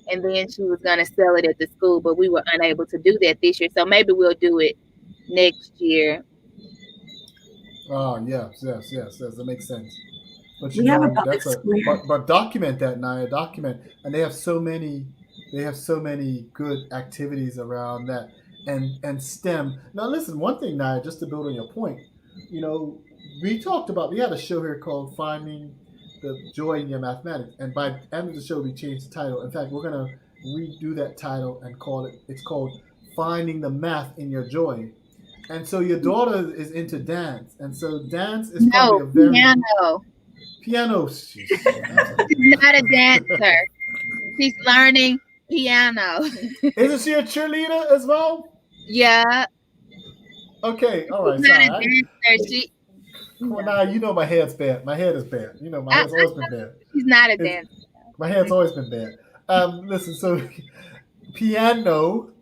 and then she was going to sell it at the school, but we were unable to do that this year. So maybe we'll do it next year. Oh, yes, that makes sense. But but document that, Naya. Document, and they have so many good activities around that and STEM. Now, listen, one thing, Naya, just to build on your point, we had a show here called Finding the Joy in Your Mathematics, and by the end of the show, we changed the title. In fact, we're gonna redo that title and it's called Finding the Math in Your Joy. And so your daughter is into dance, and so dance is probably a very piano. She's not a dancer. She's learning piano. Isn't she a cheerleader as well? Yeah. Okay. All right. She's not a dancer. Now my head's bad. My head is bad. My head's always been bad. She's not a dancer. My head's always been bad. Listen. So, piano.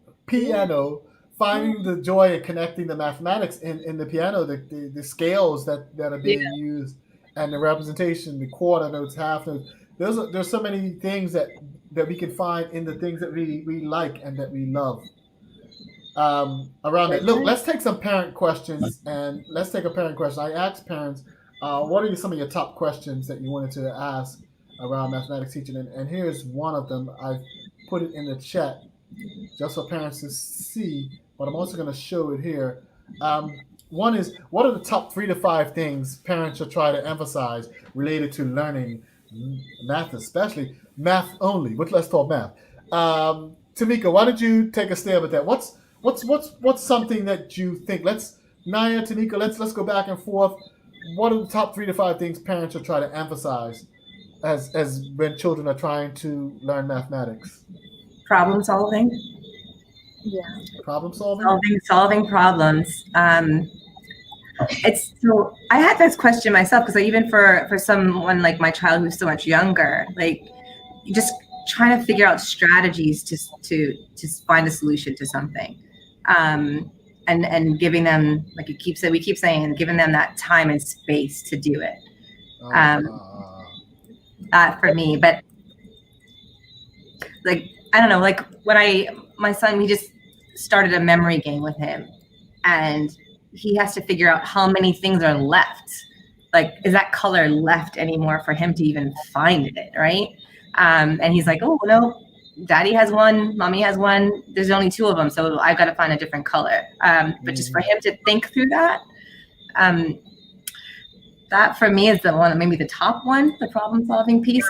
Finding the joy and connecting the mathematics in the piano, the scales that are being used, and the representation, the quarter notes, half notes. There's so many things that we can find in the things that we like and that we love. Around it. Look, let's take some parent questions, and let's take a parent question. I asked parents, what are some of your top questions that you wanted to ask around mathematics teaching? And here's one of them. I've put it in the chat just for parents to see, but I'm also going to show it here. One is, what are the top 3 to 5 things parents should try to emphasize related to learning math, especially math only? But let's talk math. Tamika, why don't you take a stab at that? What's something that you think? Let's Naya, Tamika, let's go back and forth. What are the top 3 to 5 things parents should try to emphasize as when children are trying to learn mathematics? Problem solving. Yeah. Problem solving. Solving problems. It's so I had this question myself because even for someone like my child who's so much younger, like just trying to figure out strategies to find a solution to something, and giving them, like we keep saying, giving them that time and space to do it. For me, but like I don't know, like when my son, we just started a memory game with him, and he has to figure out how many things are left. Like, is that color left anymore for him to even find it, right? And he's like, oh, no, daddy has one, mommy has one. There's only 2 of them, so I've got to find a different color. But just for him to think through that, that for me is the one, maybe the top one, the problem solving piece.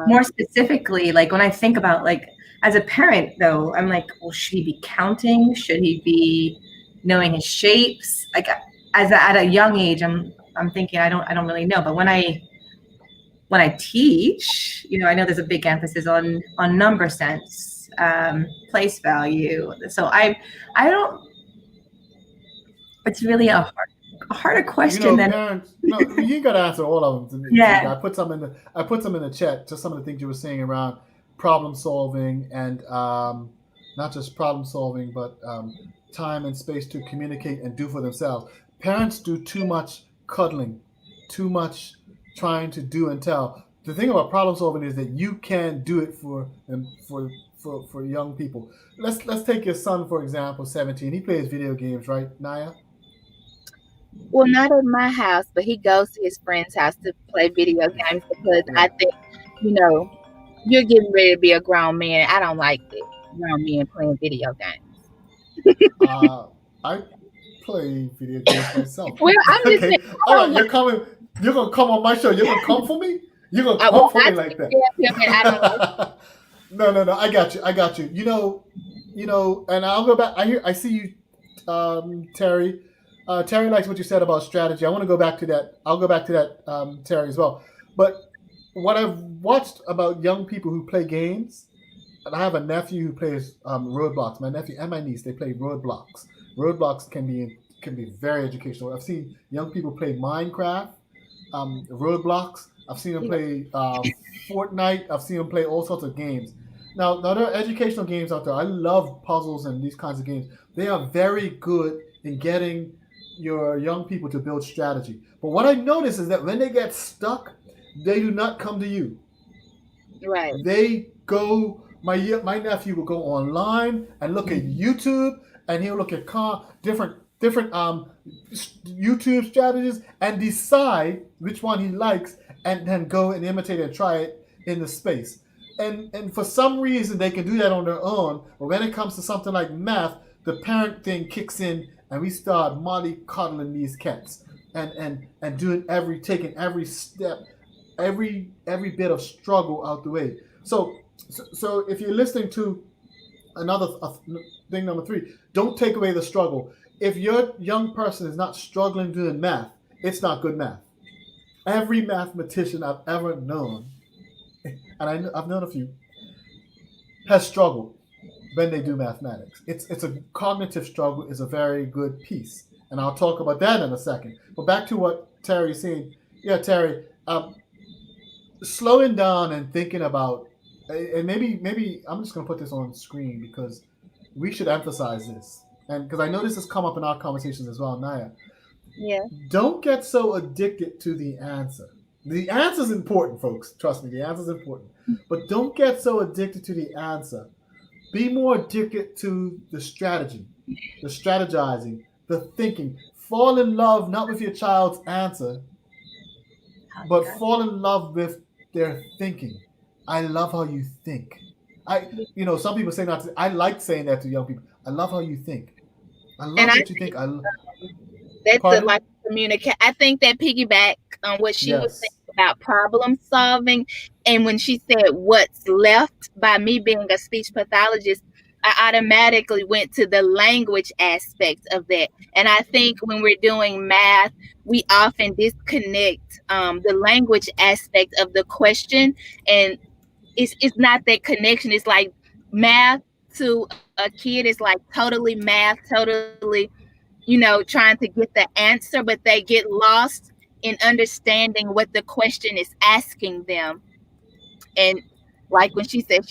More specifically, like when I think about, like, as a parent though, I'm like, well, should he be counting? Should he be knowing his shapes? Like at a young age, I'm thinking I don't really know. But when I teach, I know there's a big emphasis on number sense, place value. So I don't. It's really a harder question than parents. No, you got to answer all of them. Yeah. I put some in the chat. Just some of the things you were saying around problem solving and not just problem solving, but time and space to communicate and do for themselves. Parents do too much cuddling, too much trying to do and tell. The thing about problem solving is that you can do it for young people. Let's take your son, for example, 17. He plays video games, right, Naya? Well, not at my house, but he goes to his friend's house to play video games because I think, you're getting ready to be a grown man. I don't like it. Grown men playing video games. I play video games myself. Well, I'm just saying. All right, you're gonna come on my show. You're gonna come for me? You're gonna come for me like that? No. I got you. And I'll go back. I see you, Terry. Terry likes what you said about strategy. I want to go back to that. I'll go back to that, Terry, as well. But what I've watched about young people who play games, and I have a nephew who plays Roadblocks. My nephew and my niece, they play Roadblocks. Roadblocks can be very educational. I've seen young people play Minecraft, Roadblocks. I've seen them play Fortnite. I've seen them play all sorts of games. Now there are educational games out there. I love puzzles and these kinds of games. They are very good in getting your young people to build strategy. But what I notice is that when they get stuck, they do not come to you. Right. They go. My nephew will go online and look at YouTube, and he'll look at different YouTube strategies and decide which one he likes, and then go and imitate it and try it in the space. And for some reason they can do that on their own, but when it comes to something like math, the parent thing kicks in, and we start mollycoddling these cats and taking every step, every bit of struggle out the way. So if you're listening to another thing, number 3, don't take away the struggle. If your young person is not struggling doing math, it's not good math. Every mathematician I've ever known, and I've known a few, has struggled when they do mathematics. It's a cognitive struggle is a very good piece, and I'll talk about that in a second. But back to what Terry's saying. Yeah, Terry, slowing down and thinking about, and maybe I'm just going to put this on screen because we should emphasize this, and because I know this has come up in our conversations as well, Naya. Yeah. Don't get so addicted to the answer. The answer is important, folks. Trust me, the answer is important. But don't get so addicted to the answer. Be more addicted to the strategy, the strategizing, the thinking. Fall in love not with your child's answer, but fall in love with their thinking. I love how you think. Some people say not to. I like saying that to young people. I love how you think. I love what you think. That's like communicate. I think that piggyback on what she was saying about problem solving, and when she said what's left, by me being a speech pathologist, I automatically went to the language aspect of that. And I think when we're doing math, we often disconnect the language aspect of the question. And it's not that connection. It's like math to a kid is like totally math, totally, trying to get the answer, but they get lost in understanding what the question is asking them. And like when she said,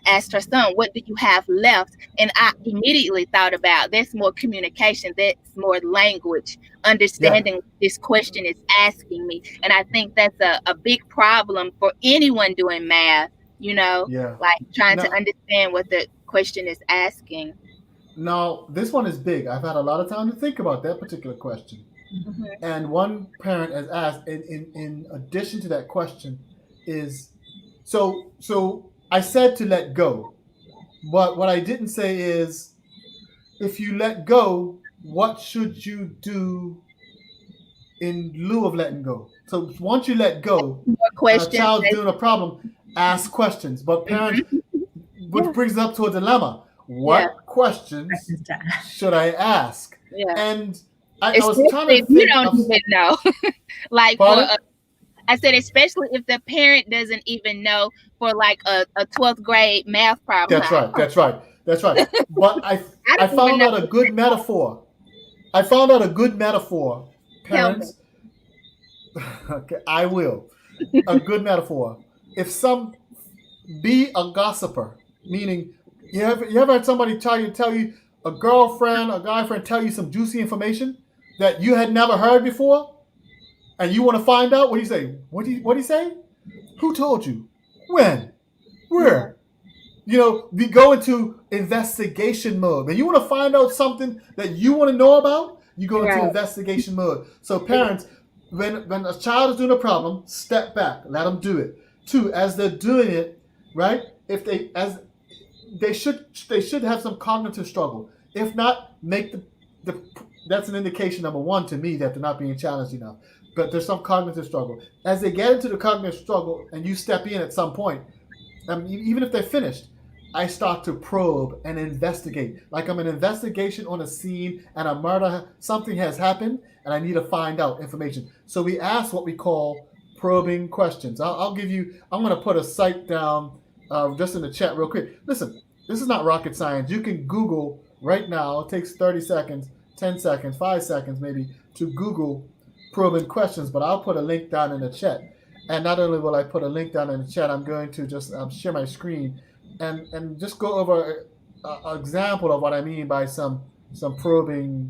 asked her son, what do you have left? And I immediately thought about, that's more communication, that's more language, understanding what this question is asking me. And I think that's a big problem for anyone doing math, like trying to understand what the question is asking. Now, this one is big. I've had a lot of time to think about that particular question. Mm-hmm. And one parent has asked, in addition to that question, is, so I said to let go. But what I didn't say is, if you let go, what should you do in lieu of letting go? So once you let go, and a child's doing a problem, ask questions. But parents, which brings up to a dilemma. What questions should I ask? Yeah. And I was trying to think. You don't even know. Like, I said, especially if the parent doesn't even know for like a 12th grade math problem. That's right. But I found out a good metaphor. Parents. Okay, I will. A good metaphor. Be a gossiper, meaning you ever had somebody tell you a girlfriend, a guy friend tell you some juicy information that you had never heard before, and you want to find out? What do you say? What do you say? Who told you? When? Where? We go into investigation mode. When you want to find out something that you want to know about, you go into investigation mode. So parents, when a child is doing a problem, step back, let them do it. 2, as they're doing it, right? They should have some cognitive struggle. If not, that's an indication, number 1, to me, that they're not being challenged enough. But there's some cognitive struggle. As they get into the cognitive struggle and you step in at some point, even if they're finished, I start to probe and investigate. Like I'm an investigation on a scene and a murder, something has happened and I need to find out information. So we ask what we call probing questions. I'm going to put a site down just in the chat real quick. Listen, this is not rocket science. You can Google right now. It takes 30 seconds, 10 seconds, 5 seconds maybe to Google probing questions, but I'll put a link down in the chat. And not only will I put a link down in the chat, I'm going to just share my screen and just go over an example of what I mean by some probing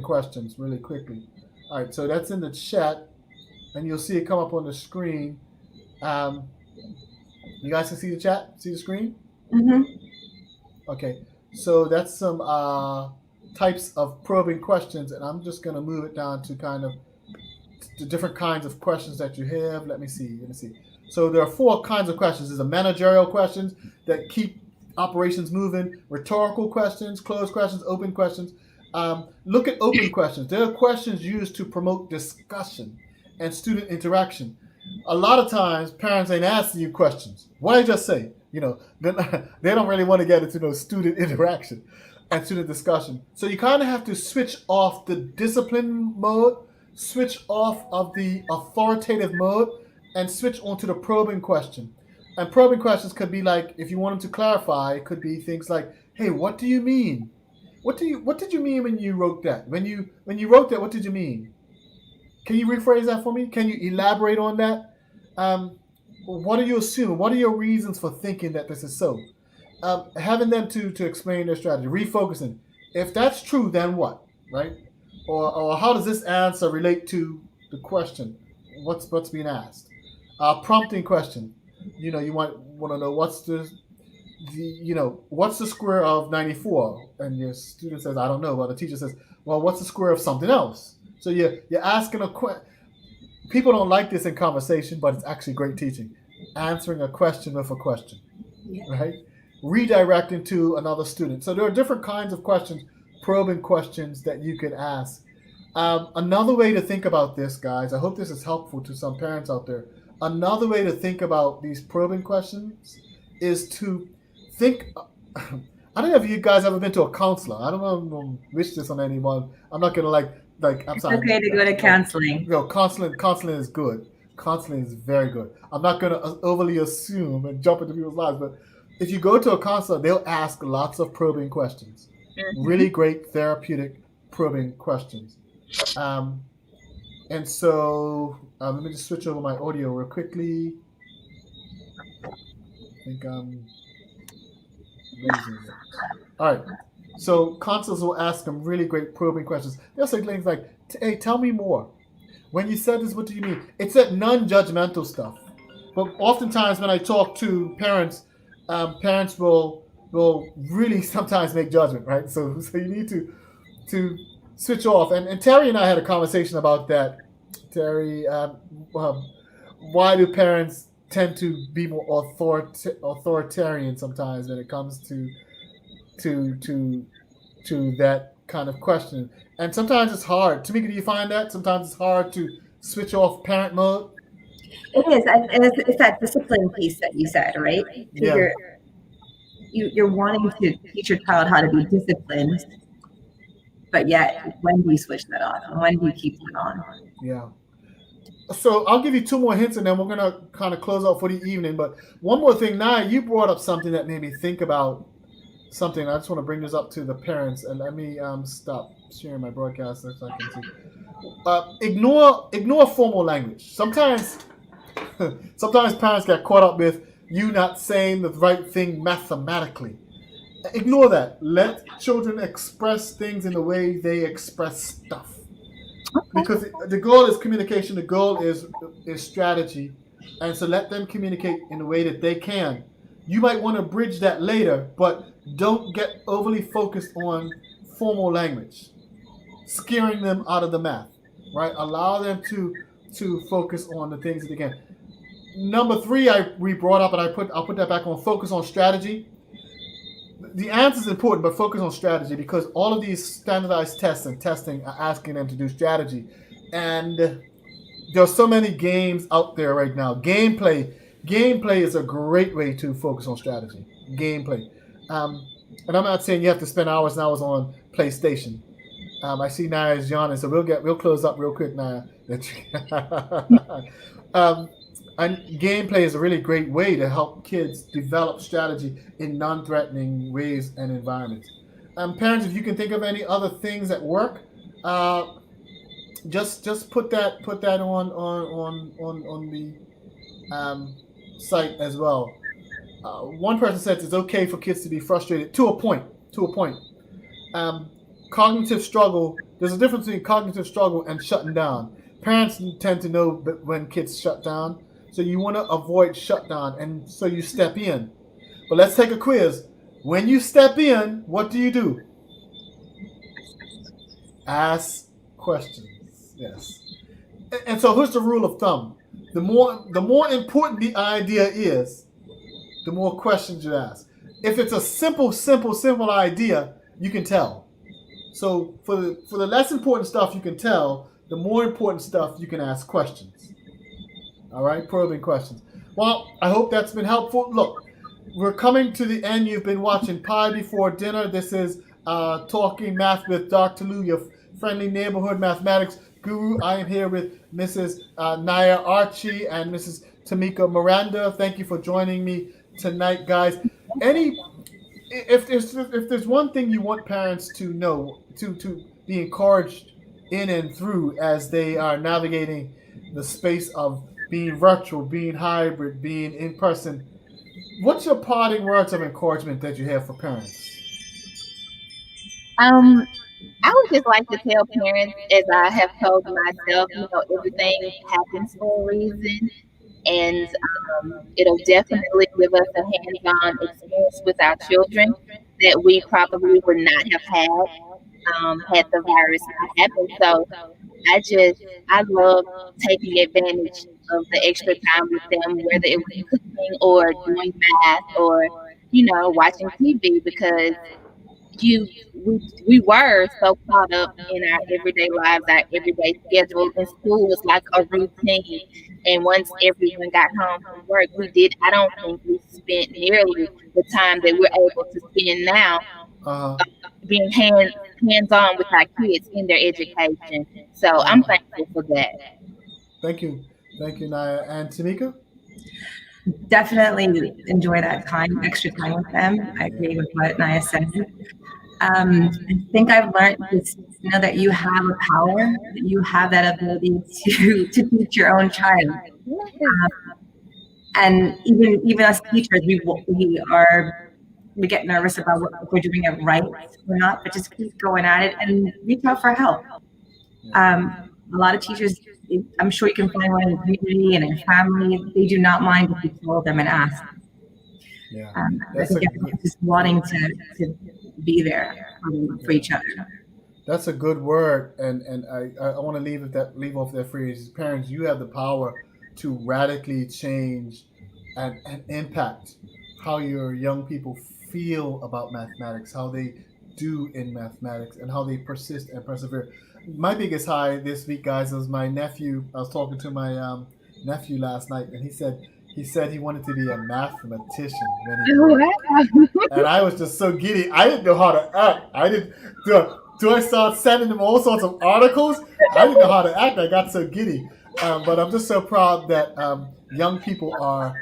questions really quickly. All right, so that's in the chat, and you'll see it come up on the screen. You guys can see the chat? See the screen? Mm-hmm. Okay, so that's some types of probing questions, and I'm just going to move it down to kind of the different kinds of questions that you have. Let me see. So there are 4 kinds of questions. There's a managerial questions that keep operations moving, rhetorical questions, closed questions, open questions. Look at open questions. There are questions used to promote discussion and student interaction. A lot of times, parents ain't asking you questions. What I just say, they don't really want to get into those student interaction and student discussion. So you kind of have to switch off the discipline mode, switch off of the authoritative mode, and switch onto the probing question. And probing questions could be like, if you want them to clarify, it could be things like, hey, what do you mean? What did you mean when you wrote that? When you wrote that, what did you mean? Can you rephrase that for me? Can you elaborate on that? What do you assume? What are your reasons for thinking that this is so? Having them to explain their strategy, refocusing. If that's true, then what, right? Or how does this answer relate to the question? What's being asked? Prompting question. You want to know what's the square of 94? And your student says, I don't know. Well, the teacher says, well, what's the square of something else? So you're asking a question. People don't like this in conversation, but it's actually great teaching. Answering a question with a question, right? Redirecting to another student. So there are different kinds of questions, probing questions that you could ask. Another way to think about this, guys, I hope this is helpful to some parents out there. Another way to think about these probing questions is to think, I don't know if you guys ever been to a counselor. I don't want to wish this on anyone. I'm not gonna I'm It's sorry. okay to go to counseling. No, counseling is good. Counseling is very good. I'm not gonna overly assume and jump into people's lives, but if you go to a counselor, they'll ask lots of probing questions. Really great therapeutic probing questions. And so let me just switch over my audio real quickly. I think I'm losing it. All right. So counselors will ask them really great probing questions. They'll say things like, "Hey, tell me more. When you said this, what do you mean?" It's that non-judgmental stuff. But oftentimes when I talk to parents, parents will really sometimes make judgment, right? So you need to switch off. And Terry and I had a conversation about that. Terry, why do parents tend to be more authoritarian sometimes when it comes to that kind of question? And sometimes it's hard. Tamika, do you find that sometimes it's hard to switch off parent mode? It is, and it's that discipline piece that you said, right? So you're wanting to teach your child how to be disciplined, but yet when do you switch that on? And when do you keep it on? Yeah. So I'll give you two more hints, and then we're gonna kind of close out for the evening. But one more thing, Naya, you brought up something that made me think about something. I just want to bring this up to the parents, and let me stop sharing my broadcast so I can see. Ignore formal language. Sometimes parents get caught up with you not saying the right thing mathematically. Ignore that. Let children express things in the way they express stuff. Because the goal is communication, the goal is strategy, and so let them communicate in the way that they can. You might want to bridge that later, but don't get overly focused on formal language, scaring them out of the math, right? Allow them to focus on the things that they can. Number 3, we brought up, and I'll put that back on. Focus on strategy. The answer is important, but focus on strategy, because all of these standardized tests and testing are asking them to do strategy. And there's so many games out there right now. Gameplay is a great way to focus on strategy. Gameplay. And I'm not saying you have to spend hours and hours on PlayStation. I see Naya's yawning, so we'll close up real quick, Naya. And gameplay is a really great way to help kids develop strategy in non-threatening ways and environments. Parents, if you can think of any other things that work, just put that on the site as well. One person said it's okay for kids to be frustrated to a point. Cognitive struggle. There's a difference between cognitive struggle and shutting down. Parents tend to know when kids shut down. So you want to avoid shutdown, and so you step in. But let's take a quiz. When you step in, what do? Ask questions. Yes. And so here's the rule of thumb. The more important the idea is, the more questions you ask. If it's a simple idea, you can tell. So for the less important stuff you can tell, the more important stuff you can ask questions. All right, probing questions. Well, I hope that's been helpful. Look, we're coming to the end. You've been watching Pie Before Dinner. This is Talking Math with Dr. Lou, your friendly neighborhood mathematics guru. I am here with Mrs. Naya Archie and Mrs. Tamika Miranda. Thank you for joining me tonight, guys. If there's one thing you want parents to know, to be encouraged in and through as they are navigating the space of being virtual, being hybrid, being in person, what's your parting words of encouragement that you have for parents? I would just like to tell parents, as I have told myself, everything happens for a reason, and it'll definitely give us a hands-on experience with our children that we probably would not have had the virus not happen. So I love taking advantage of the extra time with them, whether it was cooking or doing math or, watching TV, because we were so caught up in our everyday lives, our everyday schedule, and school was like a routine. And once everyone got home from work, I don't think we spent nearly the time that we're able to spend now being hands-on with our kids in their education. So I'm thankful for that. Thank you, Naya. And Tamika? Definitely enjoy that time, extra time with them. I agree with what Naya said. I think I've learned this, that you have a power, that you have that ability to teach your own child. And even as teachers, we get nervous about if we're doing it right or not, but just keep going at it and reach out for help. A lot of teachers, I'm sure you can find one in the community and in family, they do not mind if you call them and ask. I think just wanting to be there for each other. That's a good word, and I want to leave off that phrase. Parents, you have the power to radically change and impact how your young people feel about mathematics, how they do in mathematics, and how they persist and persevere. My biggest high this week, guys, was my nephew. I was talking to my nephew last night, and he said he wanted to be a mathematician when he grew up. And I was just so giddy. I didn't know how to act. I didn't do I start sending him all sorts of articles? I didn't know how to act. I got so giddy. But I'm just so proud that young people are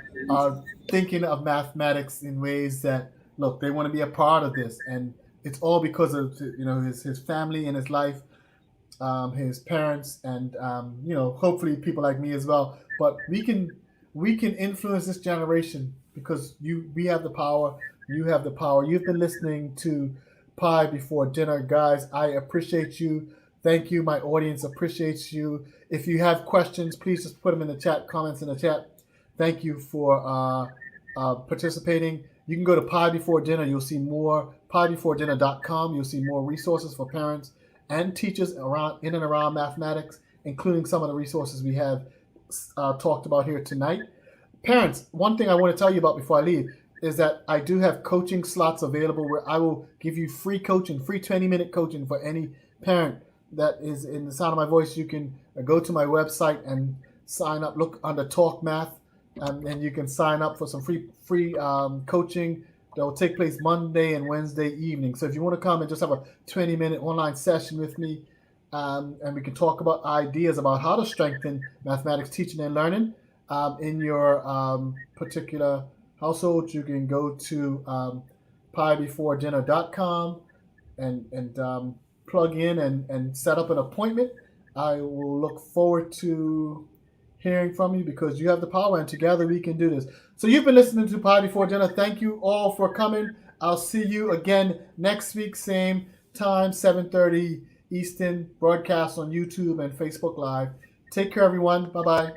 thinking of mathematics in ways that, look, they want to be a part of this, and it's all because of his family and his life, his parents, and hopefully people like me as well. But we can influence this generation because we have the power. You have the power. You've been listening to Pie Before Dinner, guys. I appreciate you. Thank you. My audience appreciates you. If you have questions, please just put them in the chat, comments in the chat. Thank you for participating. You can go to Pie Before Dinner. You'll see more, piebeforedinner.com. You'll see more resources for parents and teachers in and around mathematics, including some of the resources we have talked about here tonight. Parents, one thing I want to tell you about before I leave is that I do have coaching slots available where I will give you free coaching, free 20-minute coaching for any parent that is in the sound of my voice. You can go to my website and sign up, look under Talk Math, and you can sign up for some free coaching that will take place Monday and Wednesday evening. So if you want to come and just have a 20-minute online session with me, and we can talk about ideas about how to strengthen mathematics teaching and learning in your particular household, you can go to piebeforedinner.com and plug in and set up an appointment. I will look forward to hearing from you because you have the power and together we can do this. So you've been listening to Pie Before Dinner. Thank you all for coming. I'll see you again next week, same time, 7:30 Eastern, broadcast on YouTube and Facebook Live. Take care, everyone. Bye-bye.